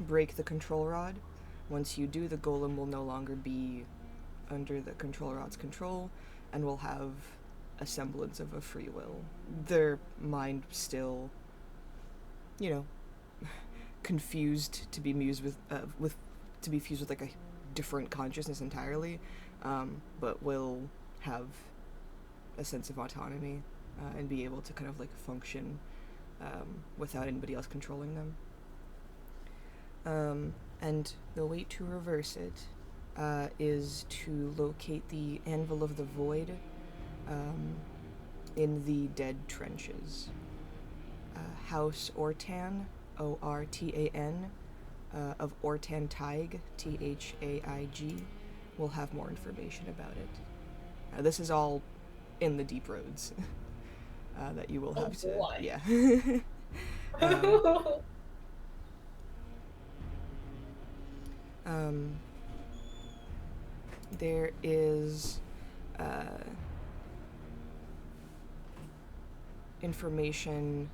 break the control rod. Once you do, the golem will no longer be under the control rod's control and will have a semblance of a free will. Their mind still, you know, confused to be fused with like a different consciousness entirely, but will have a sense of autonomy and be able to kind of like function without anybody else controlling them. And the way to reverse it is to locate the Anvil of the Void in the Dead Trenches. House Ortan, O-R-T-A-N, of Ortan Taig, T-H-A-I-G, will have more information about it. This is all in the deep roads that you will have to... Boy. Yeah. There is information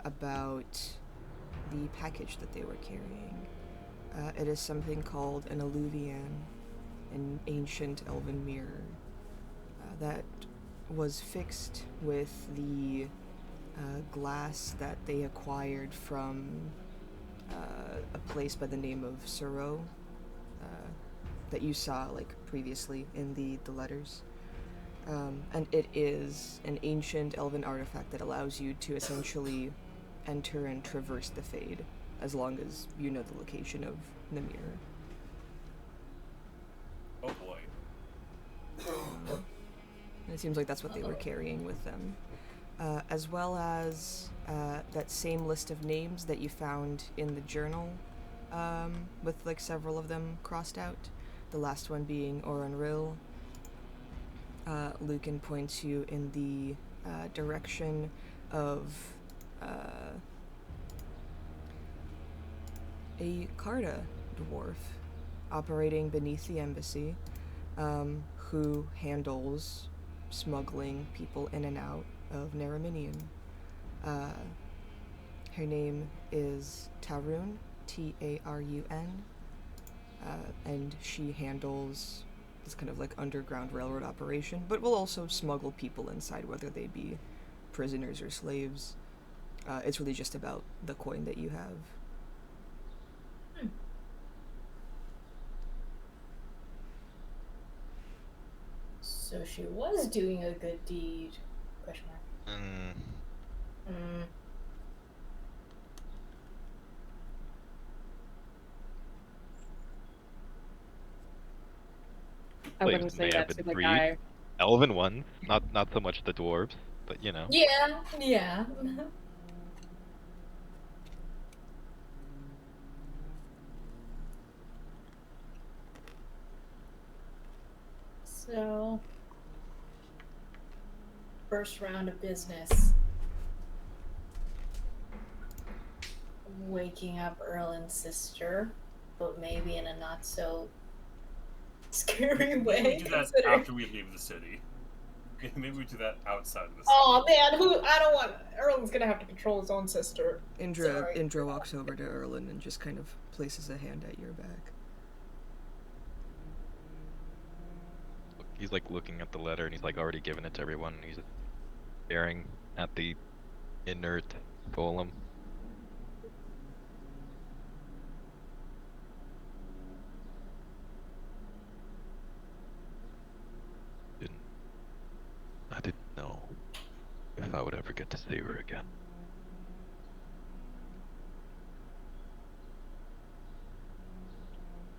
about the package that they were carrying. It is something called an alluvian, an ancient elven mirror that was fixed with the glass that they acquired from a place by the name of Suro that you saw like previously in the letters. And it is an ancient elven artifact that allows you to essentially enter and traverse the Fade as long as you know the location of the mirror. Oh boy. And it seems like that's what they were carrying with them. As well as that same list of names that you found in the journal, with like several of them crossed out. The last one being Orenril. Lucan points you in the direction of a Carta dwarf operating beneath the embassy, who handles smuggling people in and out of Neraminian. Her name is Tarun, T-A-R-U-N, and she handles this kind of like underground railroad operation, but will also smuggle people inside, whether they be prisoners or slaves. It's really just about the coin that you have. So she was doing a good deed. Question mark. I Slaves wouldn't may say have that to been the freed. guy. Elven ones, not so much the dwarves, but you know. Yeah. So, first round of business. Waking up Erlen's sister, but maybe in a not so scary Maybe way. we do that considering- after we leave the city. Maybe we do that outside of the city. Oh man, I don't want. Erlen's gonna have to control his own sister. Sorry. Indra walks over to Erlen and just kind of places a hand at your back. He's like looking at the letter and he's like already given it to everyone. And he's staring at the inert golem. I didn't know if I would ever get to see her again.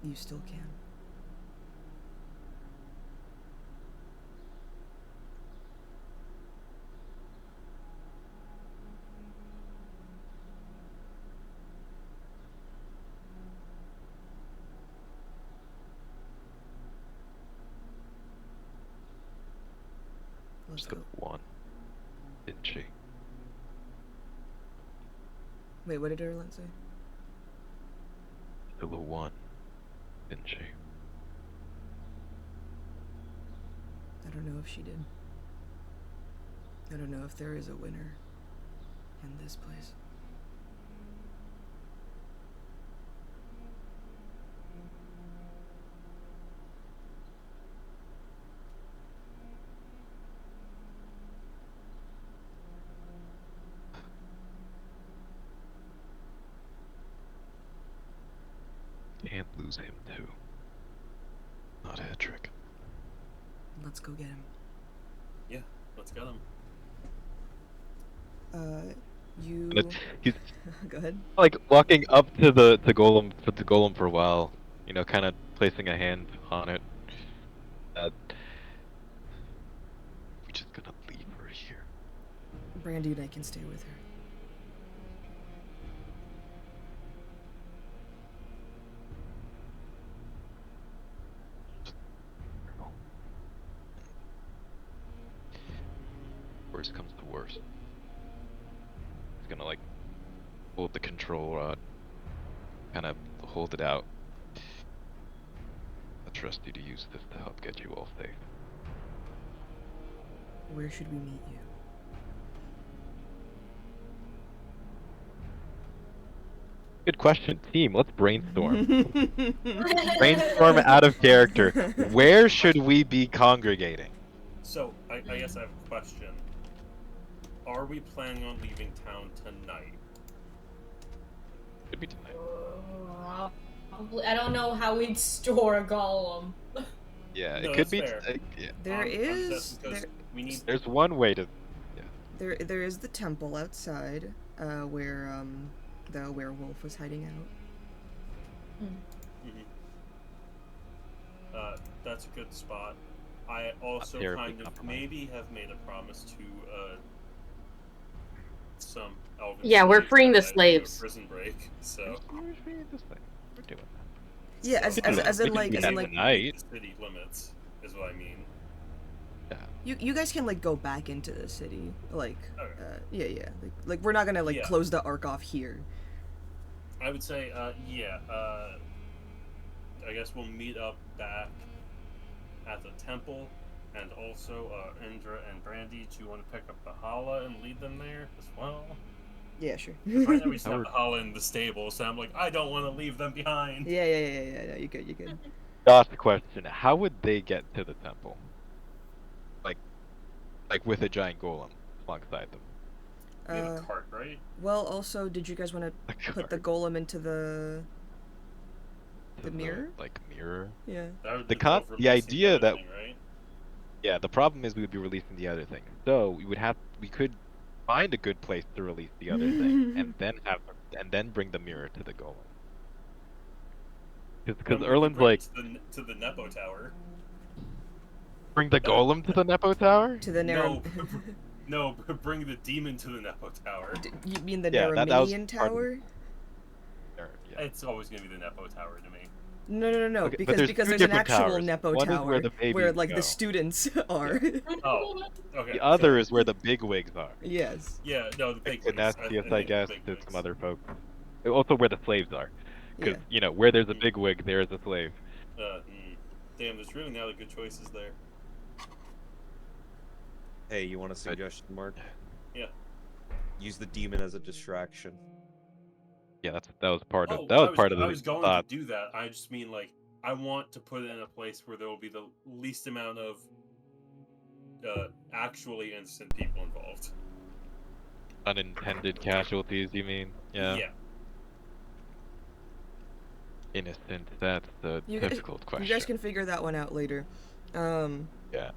You still can. Let's Just the go. one, didn't she? Wait, what did Erlen say? Still a one, didn't she? I don't know if she did. I don't know if there is a winner in this place. Can't lose him too. Not Hedrick. Let's go get him. Yeah, let's get him. You. But he's Go ahead. like walking up to the golem for a while, you know, kind of placing a hand on it. We're just gonna leave her here. Brandy and I can stay with her. Worst comes to worst. He's gonna like hold the control rod, kind of hold it out. I trust you to use this to help get you all safe. Where should we meet you? Good question, team. Let's brainstorm. Brainstorm out of character. Where should we be congregating? So, I guess I have a question. Are we planning on leaving town tonight? Could be tonight. I don't know how we'd store a golem. Yeah, No, it could that's be. fair. Yeah. There I'm is just because there, we need. There's one way to. there is the temple outside, where the werewolf was hiding out. Mhm. That's a good spot. I also terribly kind of compromised. maybe have made a promise to some elven. Yeah, we're slaves freeing the that I do a slaves. Prison break. So We're doing that. Yeah, as in like We as can in do like that tonight. the city limits is what I mean. you guys can like go back into the city, like Okay. yeah like we're not gonna like Yeah. close the arc off here. I would say, I guess we'll meet up back at the temple, and also Indra and Brandy, do you want to pick up the Hala and lead them there as well? Yeah, sure. 'Cause right now we just That have would- the Hala in the stable, so I'm like, I don't want to leave them behind. Yeah, you good. Last question: how would they get to the temple? Like with a giant golem alongside them. We have a cart, right? Well, also, did you guys want to put the golem into the To mirror? Like mirror. Yeah. That would The involve the releasing idea other that- thing, right? Yeah, the problem is we would be releasing the other thing. So we could find a good place to release the other thing, and then bring the mirror to the golem. Because Then we can Erlen's bring like, it to the Nepo Tower. bring the golem to the Nepo Tower. To the narrow. No, bring the demon to the Nepo Tower. You mean the Yeah, that was Naraminian part of- Tower? Or, yeah. It's always gonna be the Nepo Tower to me. No. Okay, but Because there's because two there's an different actual towers. Nepo One is tower where the where babies like go. the students are. Oh, okay. The other so- is where the big wigs are. Yes. Yeah, no, the Like big wigs. Synesius, I think guess, the big to wigs. some other folks. Also where the slaves are. Because, Yeah. you know, where there's a big wig, there is a slave. Damn, there's really not a good choices there. Hey, you want a suggestion, Mark? Yeah. Use the demon as a distraction. Yeah, that was part of Oh, that was part of I the was going thought. to do that. I just mean like I want to put it in a place where there will be the least amount of actually innocent people involved. Unintended casualties, you mean? Yeah. Yeah. Innocent, that's the difficult question. You guys can figure that one out later. Yeah.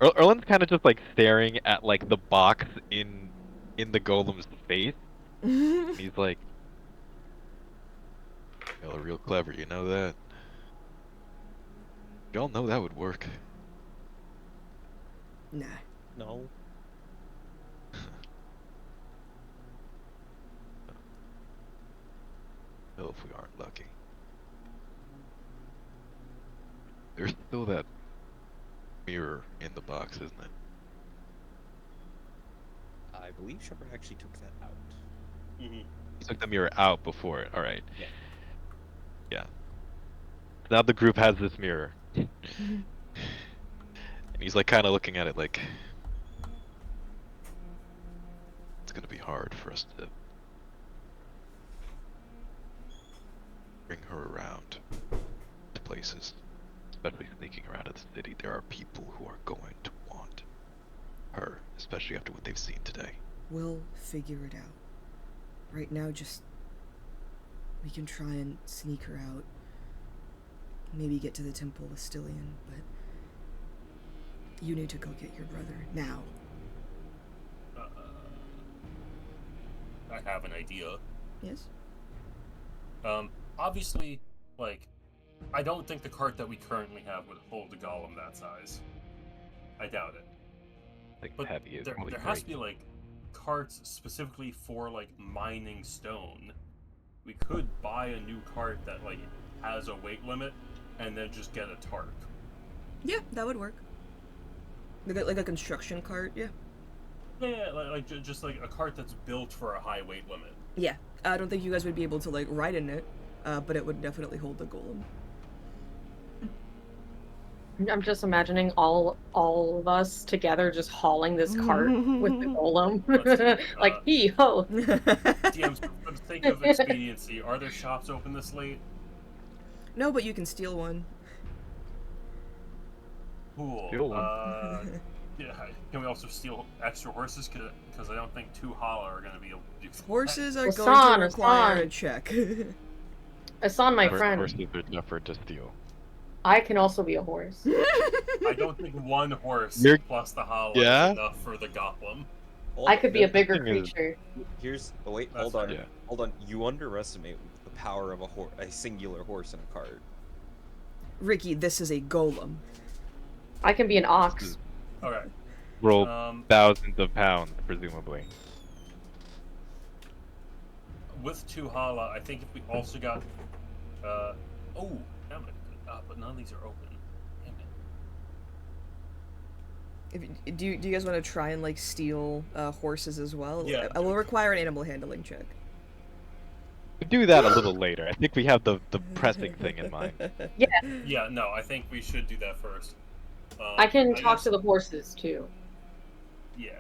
Erlen's kind of just like staring at like the box in the golem's face. And he's like, "Y'all are real clever, you know that? Y'all know that would work." Nah. No. Hell, if we aren't lucky. There's still that mirror in the box, isn't it? I believe Shepard actually took that out. Mm-hmm. He took the mirror out before it. All right. Yeah. Yeah. Now the group has this mirror, and he's like kind of looking at it like it's gonna be hard for us to bring her around to places, especially sneaking around in the city. There are people who are going to want her, especially after what they've seen today. We'll figure it out. Right now, we can try and sneak her out. Maybe get to the temple with Stillion, but you need to go get your brother now. I have an idea. Yes? Obviously, like, I don't think the cart that we currently have would hold a golem that size. I doubt it. Like But heavy is there probably has to great. be like carts specifically for like mining stone. We could buy a new cart that like has a weight limit, and then just get a tarp. Yeah, that would work. Like a construction cart, yeah. Yeah, just like a cart that's built for a high weight limit. Yeah, I don't think you guys would be able to like ride in it, but it would definitely hold the golem. I'm just imagining all of us together just hauling this cart with the golem. Like, hee ho. DMs, for the sake of expediency, are there shops open this late? No, but you can steal one. Cool. Steal one. Yeah. Can we also steal extra horses? Because I don't think 2 Hala are going to be able to do that. Horses are Hassan, going to require a Hassan. check. Hassan, my friend, Horses are tougher to steal. I can also be a horse. I don't think 1 horse You're- plus the Hala Yeah? is enough for the golem. I could be a The bigger thing is- creature. Here's. Oh wait, That's hold on. fine. Yeah. Hold on. You underestimate the power of a singular horse in a cart. Ricky, this is a golem. I can be an ox. Okay. Roll Um, thousands of pounds, presumably. with 2 Hala, I think if we also got, oh, that might be good. But none of these are open. Damn it. Do you guys want to try and like steal horses as well? Yeah. I will require an animal handling check. We do that a little later. I think we have the pressing thing in mind. Yeah, no, I think we should do that first. I can talk guess- to the horses too. Yeah,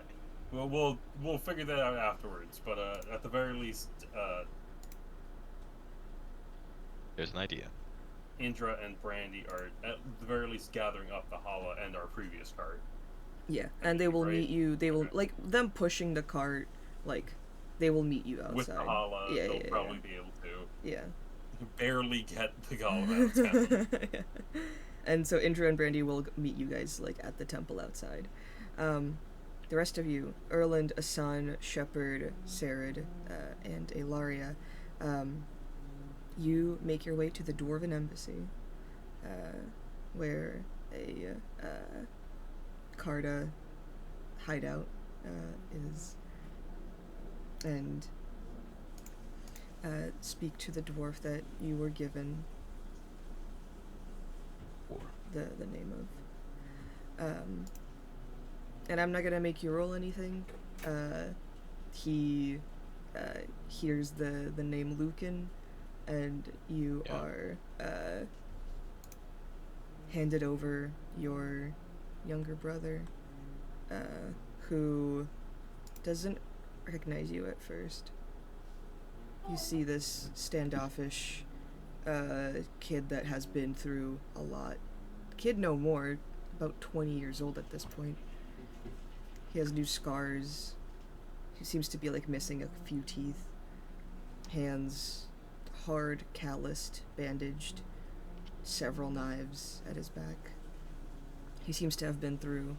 we'll figure that out afterwards. But at the very least, There's an idea. Indra and Brandy are at the very least gathering up the Hala and our previous cart. Yeah, and they will Right. meet you. They will Okay. like them pushing the cart. Like they will meet you outside. With the Hala, Yeah, they'll yeah, probably be able to. Yeah. Barely get the golem out of town. Yeah. And so Indra and Brandy will meet you guys like at the temple outside. The rest of you, Erland, Asan, Shepard, Sarid, and Ilaria, you make your way to the Dwarven Embassy, where a Carta hideout is, and speak to the dwarf that you were given the name of. And I'm not gonna make you roll anything. He hears the name Lucan, and you Yeah. are handed over your younger brother, who doesn't recognize you at first. You see this standoffish kid that has been through a lot. Kid no more, about 20 years old at this point. He has new scars. He seems to be like missing a few teeth. Hands hard, calloused, bandaged. Several knives at his back. He seems to have been through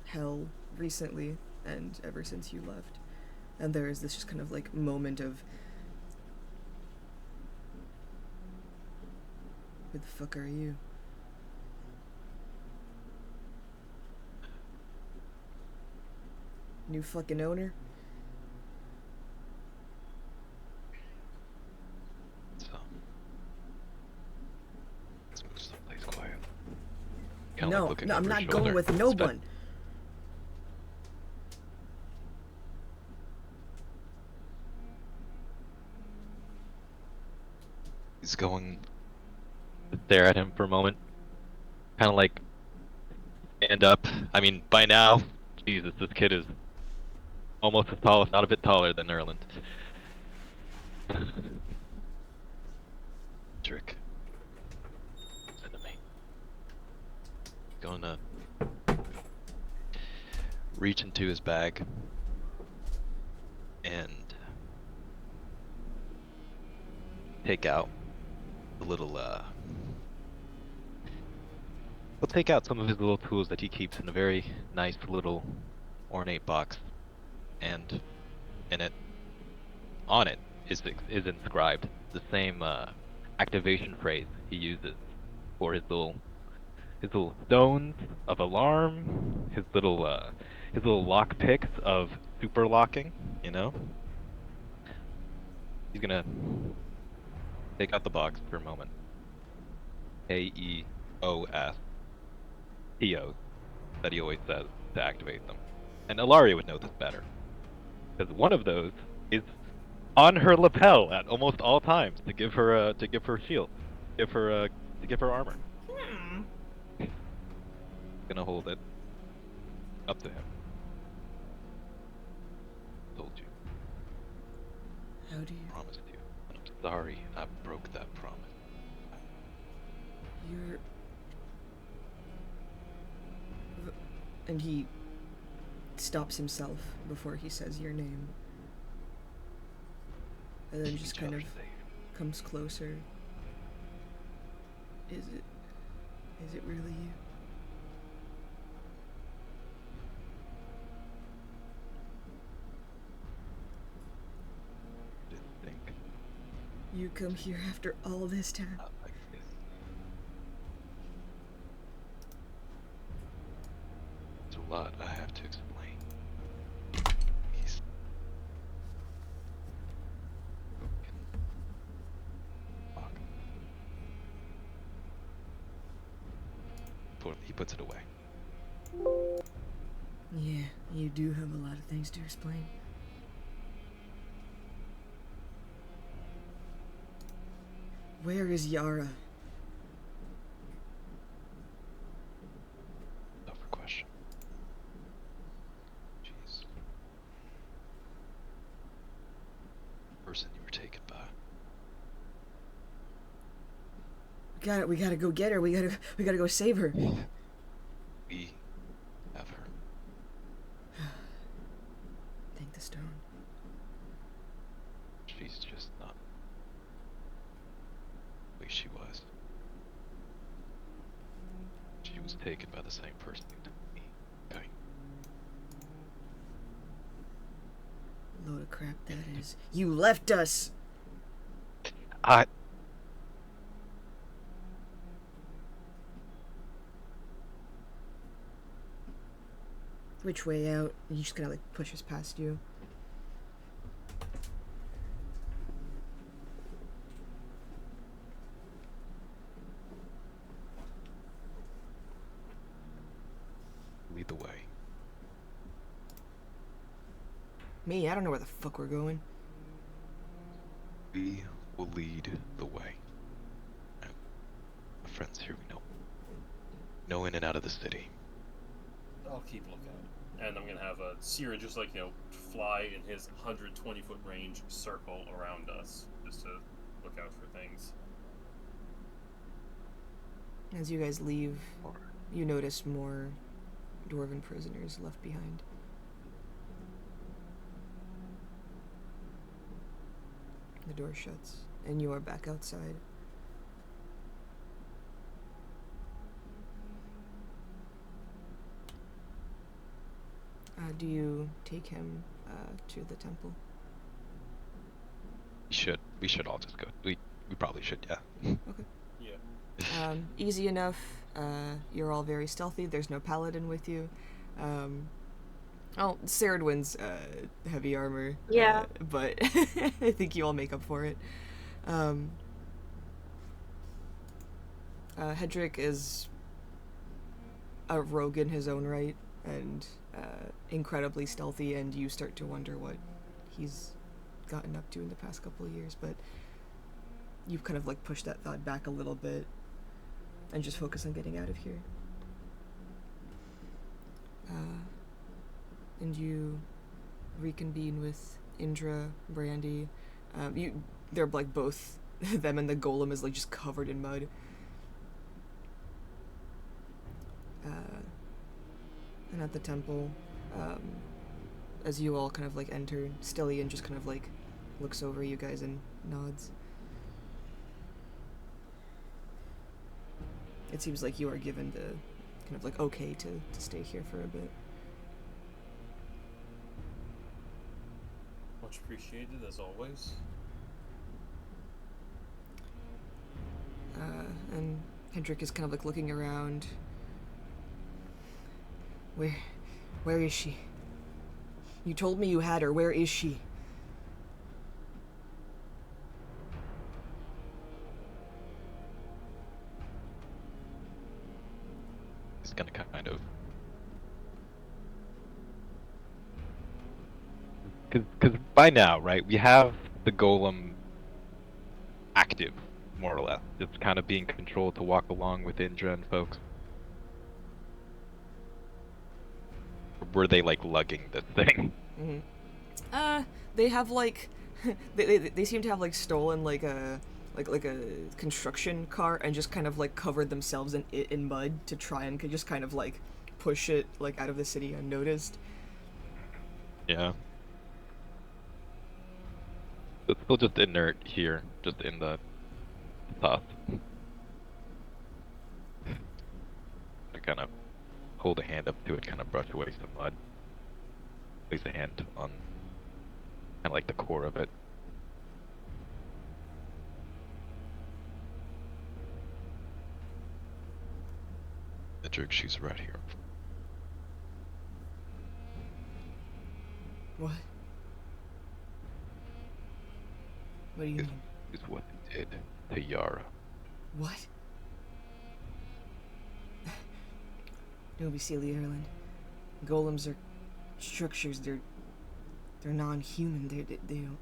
hell recently and ever since you left. And there is this just kind of like moment of, who the fuck are you? New fucking owner? So let's move someplace quiet. Kinda like No, looking no, I'm over his not going shoulder. with no It's been- one. He's going to stare at him for a moment. Kind of like stand up. I mean, by now, Jesus, this kid is almost as tall, if not a bit taller than Erland. Trick. Listen to me. Gonna reach into his bag and take out the little he'll take out some of his little tools that he keeps in a very nice little ornate box, and in it, on it, is inscribed the same activation phrase he uses for his little stones of alarm, his little lock picks of super locking, you know? He's gonna take out the box for a moment. Aeos POs that he always says to activate them. And Ilaria would know this better, because one of those is on her lapel at almost all times to give her shield, to give her armor. Hmm. Gonna hold it up to him. Told you, How do you... promised you. And I'm sorry I broke that promise. You're... And he stops himself before he says your name. And then Keep just each kind other of safe. comes closer. Is it really you? Didn't think You come here after all this time? not like this. There's a lot I have to explain. He's he puts it away. Yeah, you do have a lot of things to explain. Where is Yara? Tougher question. Jeez. Person you were taken by. We gotta go get her. We gotta go save her. We have her. Thank the stone. She's just not the way she was. She was taken by the same person who took me. Okay. Load of crap that is. You left us! Which way out? He just kind of like pushes past you. Me, I don't know where the fuck we're going. We will lead the way. Uh, My friends here, we know in and out of the city. I'll keep lookout. And I'm gonna have Sierra just fly in his 120-foot range circle around us just to look out for things. As you guys leave, you notice more dwarven prisoners left behind. The door shuts, and you are back outside. Do you take him to the temple? We should all just go. We probably should, yeah. Okay. Yeah. Easy enough. You're all very stealthy. There's no paladin with you. Ceridwen's heavy armor. Yeah. But I think you all make up for it. Hedrick is a rogue in his own right and incredibly stealthy, and you start to wonder what he's gotten up to in the past couple of years, but you've kind of pushed that thought back a little bit and just focus on getting out of here. And you reconvene with Indra, Brandy. They're both them, and the golem is just covered in mud. And at the temple, as you all kind of enter, Stellian just kind of looks over you guys and nods. It seems like you are given the kind of okay to stay here for a bit. Much appreciated, as always. And Hendrik is kind of looking around. Where is she? You told me you had her. Where is she? It's gonna kind of... Because by now, right, we have the golem active, more or less. It's kind of being controlled to walk along with Indra and folks. Were they lugging this thing? Mm-hmm. They have they seem to have stolen a construction cart and just kind of covered themselves in mud to try and just kind of push it out of the city unnoticed. Yeah. It's still just inert here, just in the stuff. I kind of hold a hand up to it, kind of brush away some mud. Place a hand on kind of the core of it. The jerk, she's right here. What? What do you mean? Is what they did to Yara. What? No, Celia Erland. Golems are structures. They're non-human. They don't.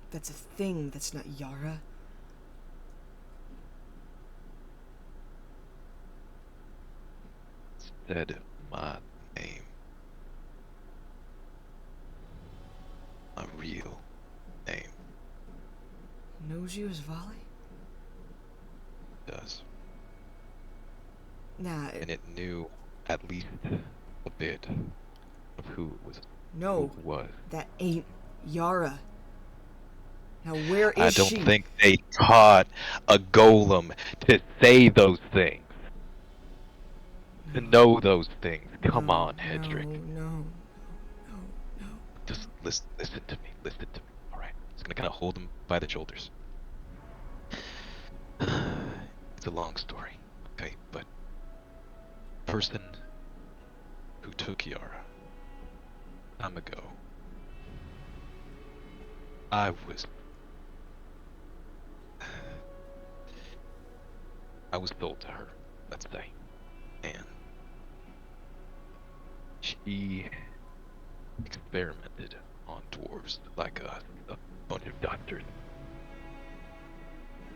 That's a thing. That's not Yara. Said my name. My real name. Knows you as Vali? Does. Nah. And it knew at least a bit of who it was. No. Who it was. That ain't Yara. Now where is she? I don't think they taught a golem to say those things. To know those things. Come on, Hedrick. No. Just listen to me. Listen to me. Alright. Just gonna kind of hold him by the shoulders. It's a long story. Okay, but person who took Yara time ago, I was sold to her, let's say, and she experimented on dwarves like us, a bunch of doctors.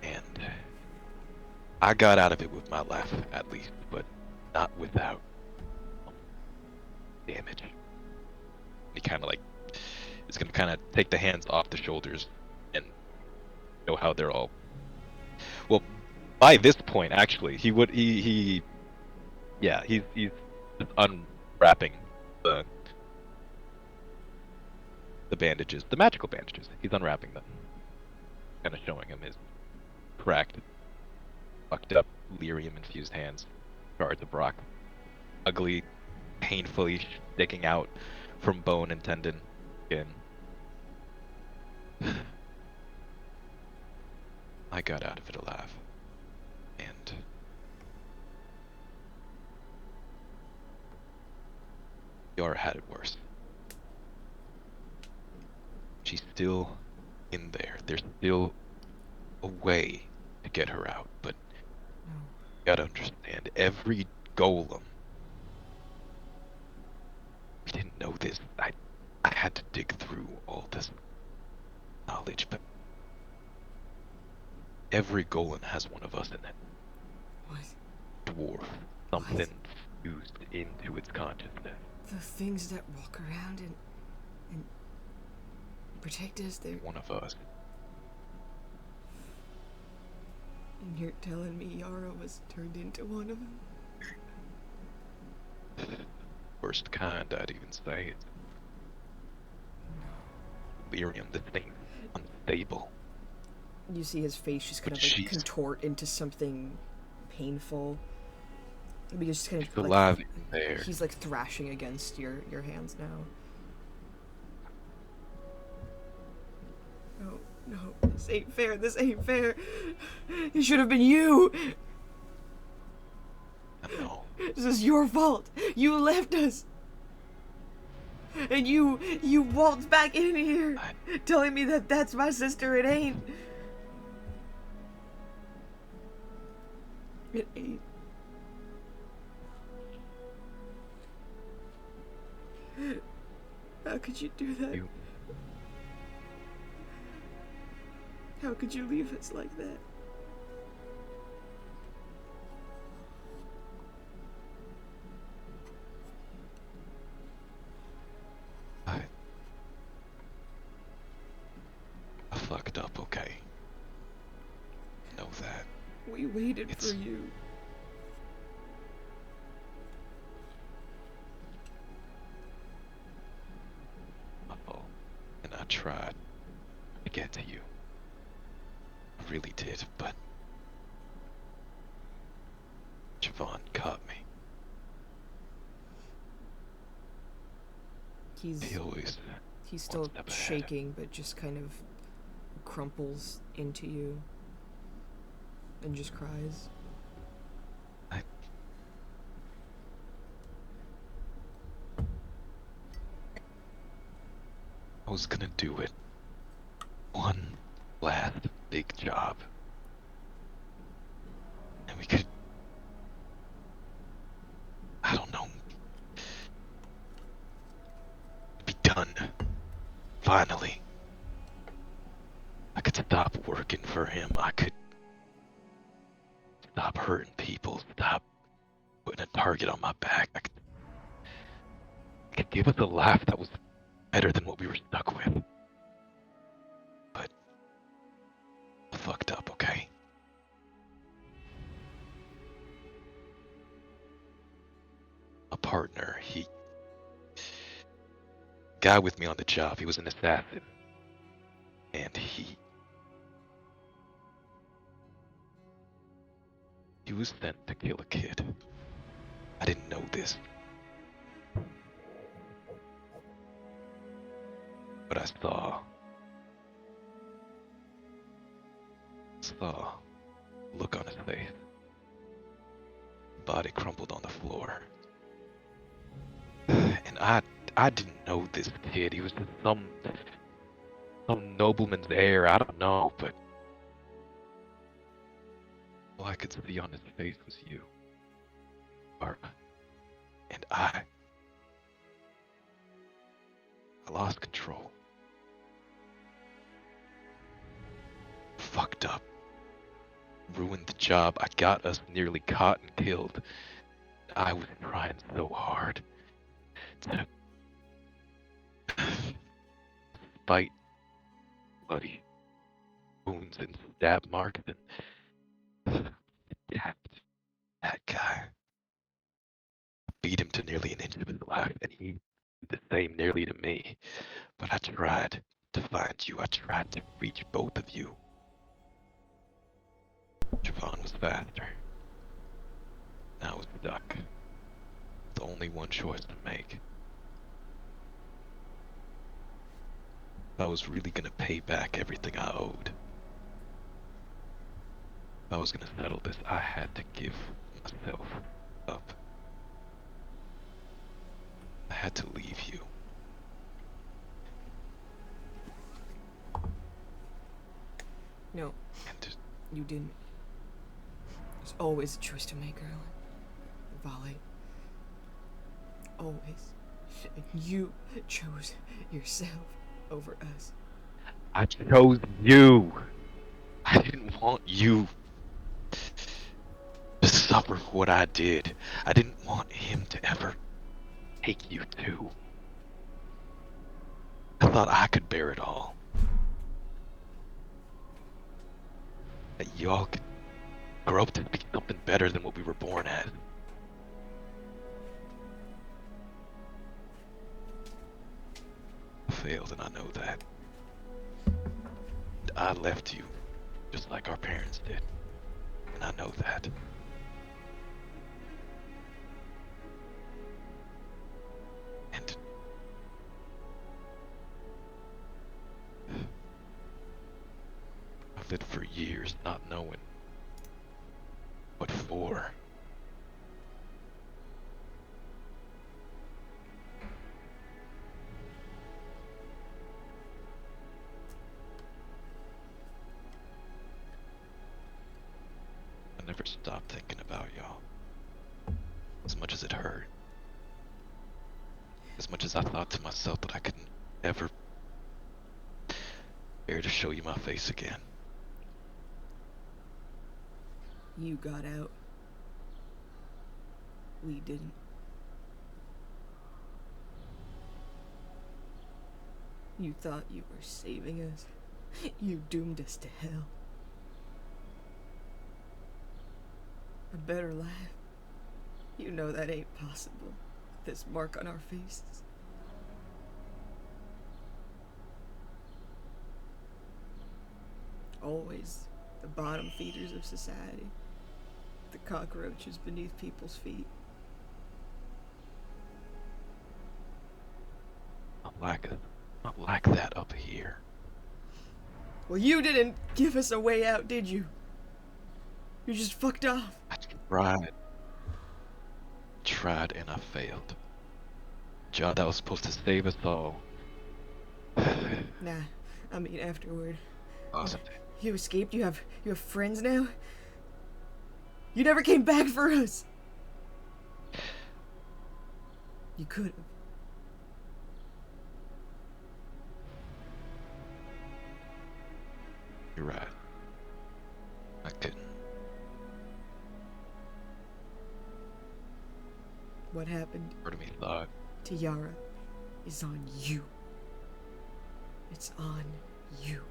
And I got out of it with my life, at least, but not without damage. He kind of like is gonna kind of take the hands off the shoulders and show how they're all. Well, by this point, actually, yeah, he's just unwrapping the bandages, the magical bandages. He's unwrapping them, kind of showing him his cracked, fucked up, lyrium infused hands, shards of rock, ugly, painfully sticking out from bone and tendon skin. I got out of it alive, and Yara had it worse. She's still in there. There's still a way to get her out, but No. you gotta understand, every golem. We didn't know this. I had to dig through all this knowledge, but every golem has one of us in it. What? Dwarf. Something fused into its consciousness. The things that walk around and protect us, they're... One of us. And you're telling me Yara was turned into one of them? Worst kind, I'd even say it. Lyrium, this thing, unstable. You see his face just kind But of like she's- contort into something painful. But he's just kind She's of alive like, in there. he's like thrashing against your hands now. No, no, this ain't fair, this ain't fair. It should have been you. I know. This is your fault. You left us. And you waltzed back in here telling me that that's my sister. It ain't. It ain't. How could you do that? You- How could you leave us like that? I fucked up, okay? Know that. We waited It's- for you. Oh, and I tried to get to you. I really did, but Javon caught me. He always He's still step ahead. shaking, but just kind of crumples into you and just cries. I was gonna do it. One last big job. And we could, I don't know, be done. Finally. I could stop working for him. I could stop hurting people. Stop putting a target on my back. I could give us a life that was better than what we were stuck with. But I fucked up, okay? A partner, guy with me on the job, he was an assassin. And he was sent to kill a kid. I didn't know this. But I saw a look on his face. Body crumpled on the floor. And I didn't know this kid. He was just some nobleman's heir. I don't know, but all I could see on his face was you, Barbara. And I I lost control. Fucked up. Ruined the job. I got us nearly caught and killed. I was trying so hard to fight bloody wounds and stab marks and that guy. Beat him to nearly an inch of his life, and he did the same nearly to me. But I tried to find you. I tried to reach both of you. Javon was faster. I was stuck. The only one choice to make. If I was really gonna pay back everything I owed, if I was gonna settle this, I had to give myself up. I had to leave you. No, And you didn't. There's always a choice to make, Erlen. Vale. Always. And you chose yourself over us. I chose you. I didn't want you to suffer for what I did. I didn't want him to ever take you too. I thought I could bear it all. That y'all could grow up to be something better than what we were born as. I failed, and I know that. And I left you, just like our parents did. And I know that. And I've lived for years not knowing what for. I never stopped thinking about y'all. As much as it hurt. As much as I thought to myself that I couldn't ever bear to show you my face again. You got out. We didn't. You thought you were saving us. You doomed us to hell. A better life. You know that ain't possible. This mark on our faces. Always the bottom feeders of society. The cockroaches beneath people's feet. Not like that up here. Well, you didn't give us a way out, did you? You just fucked off. I tried and I failed. Job that was supposed to save us all. Nah, I mean afterward. Awesome. You escaped? You have friends now? You never came back for us! You could've. You're right. I couldn't. What happened Part of me thought, to Yara is on you. It's on you.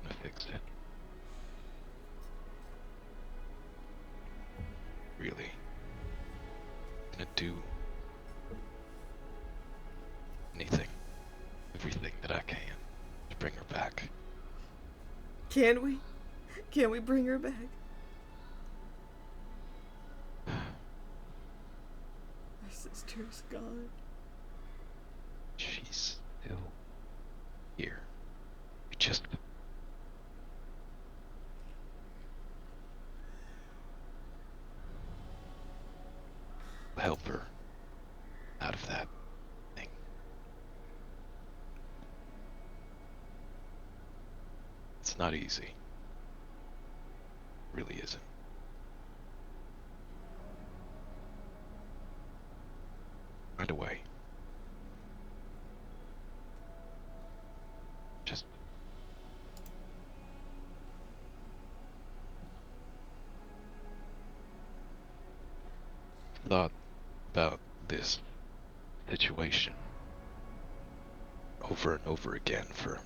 I'm gonna fix it. Really. I'm gonna do anything, everything that I can to bring her back. Can we? Can we bring her back? My sister's gone. She's still here. We just help her out of that thing. It's not easy. It really isn't. Find a way. Just thought about this situation over and over again for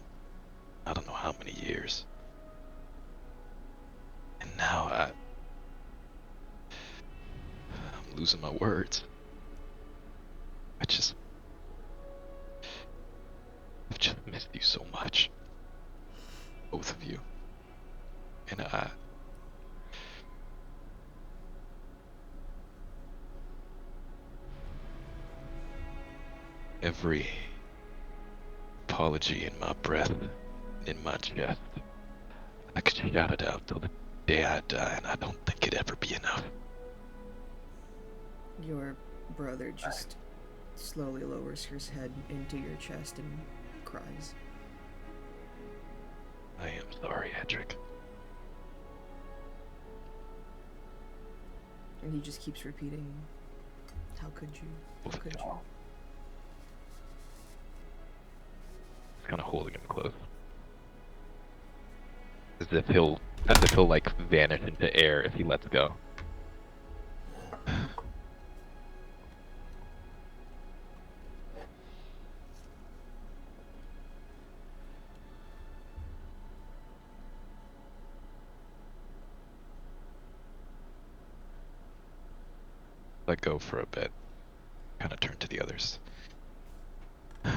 I don't know how many years. And now I'm losing my words. I've just missed you so much. Both of you. And every apology in my breath, in my chest, I could shout it out till the day I die, and I don't think it'd ever be enough. Your brother just slowly lowers his head into your chest and cries. I am sorry, Hedrick. And he just keeps repeating, how could you? How could you? Kind of holding him close. As if he'll like vanish into air if he lets go. Let go for a bit. Kind of turn to the others. We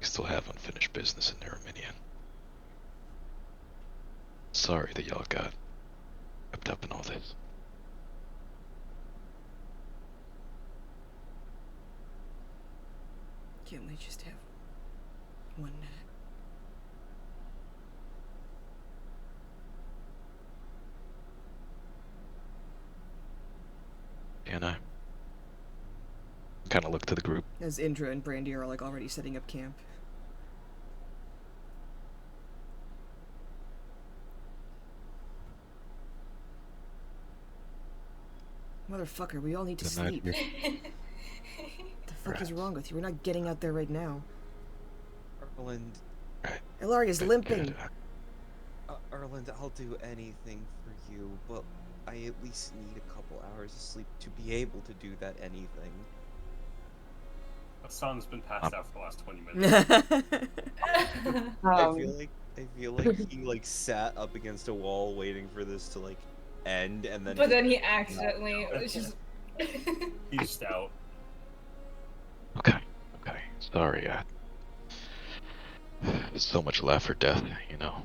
still have unfinished business in Neraminian. Sorry that y'all got wrapped up in all this. Can't we just have one night? Can I? Kind of look to the group. As Indra and Brandy are like already setting up camp. Motherfucker, we all need to Good night, sleep. dear. The fuck is wrong with you? We're not getting out there right now. Erland, Ilaria's limping. Good. Erland, I'll do anything for you, but I at least need a couple hours of sleep to be able to do that anything. A song's been passed out for the last 20 minutes. I feel like he like sat up against a wall waiting for this to like end, and then But then he accidentally was just. He's stout. Okay. Sorry, so much life or death, you know.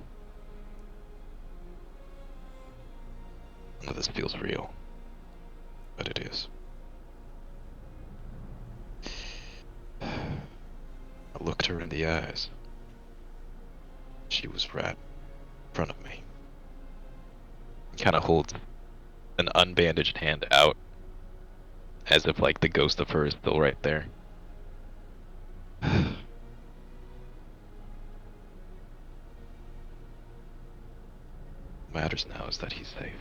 None of this feels real, but it is. I looked her in the eyes. She was right in front of me. Kind of holds an unbandaged hand out, as if like the ghost of her is still right there. What matters now is that he's safe.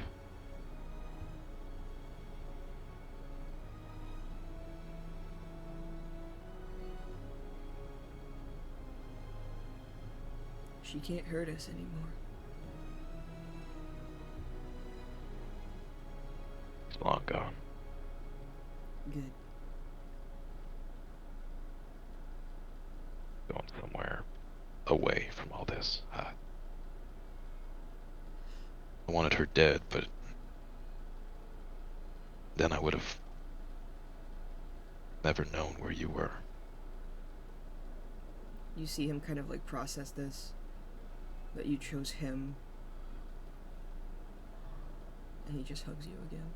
She can't hurt us anymore. He's long gone. Good. Going somewhere away from all this. I wanted her dead, but then I would have never known where you were. You see him kind of like process this. That you chose him. And he just hugs you again.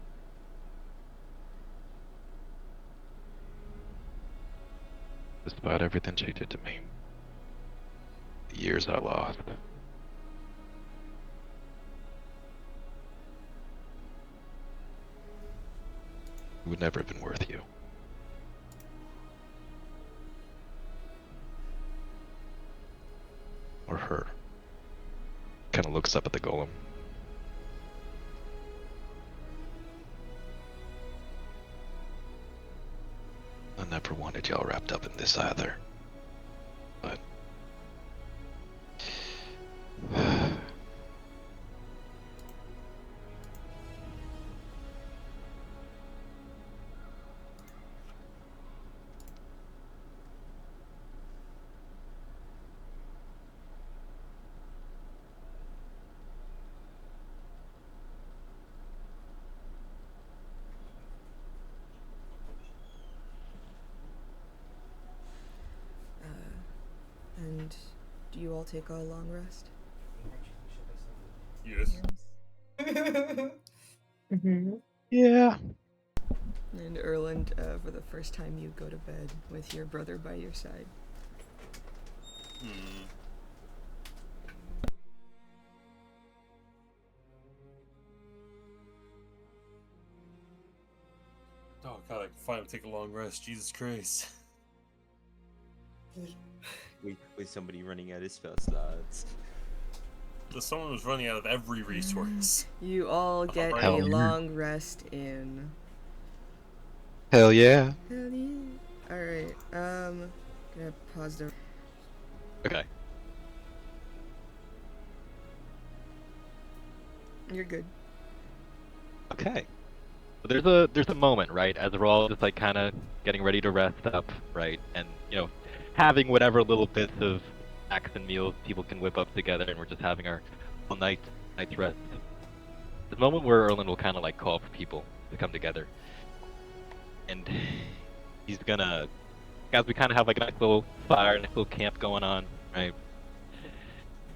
Despite everything she did to me, the years I lost, it would never have been worth you. Or her. kind of looks up at the golem. I never wanted y'all wrapped up in this either. But And do you all take a long rest? Yes. Mm-hmm. yeah. And Erland, for the first time, you go to bed with your brother by your side. Hmm. Oh god, I can finally take a long rest. Jesus Christ. With somebody running out of spell slots. Someone was running out of every resource. You all get Alright. a Hell yeah. long rest in. Hell yeah. Hell yeah. Alright, gonna pause the. Okay. You're good. Okay. So there's a moment, right, as we're all just like kind of getting ready to rest up, right, and having whatever little bits of snacks and meals people can whip up together, and we're just having our full night's rest. The moment where Erlen will kind of like call for people to come together, and he's gonna, guys, we kind of have like a nice little fire, nice little camp going on, right?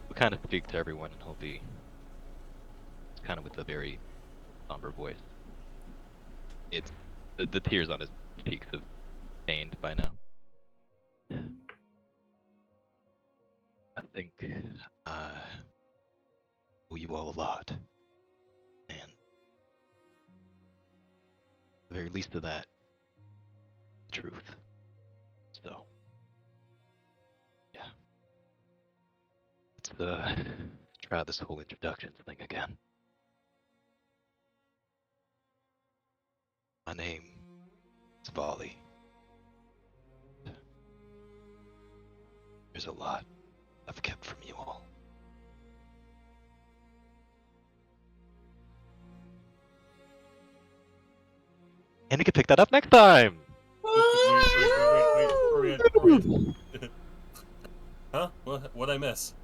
We'll kind of speak to everyone, and he'll be kind of with a very somber voice. It's the tears on his cheeks have stained by now. I think I owe you all a lot, and the very least of that, truth. So, yeah, let's try this whole introduction thing again. My name is Volley. There's a lot I've kept from you all. And we can pick that up next time! Wait. Huh? What'd I miss?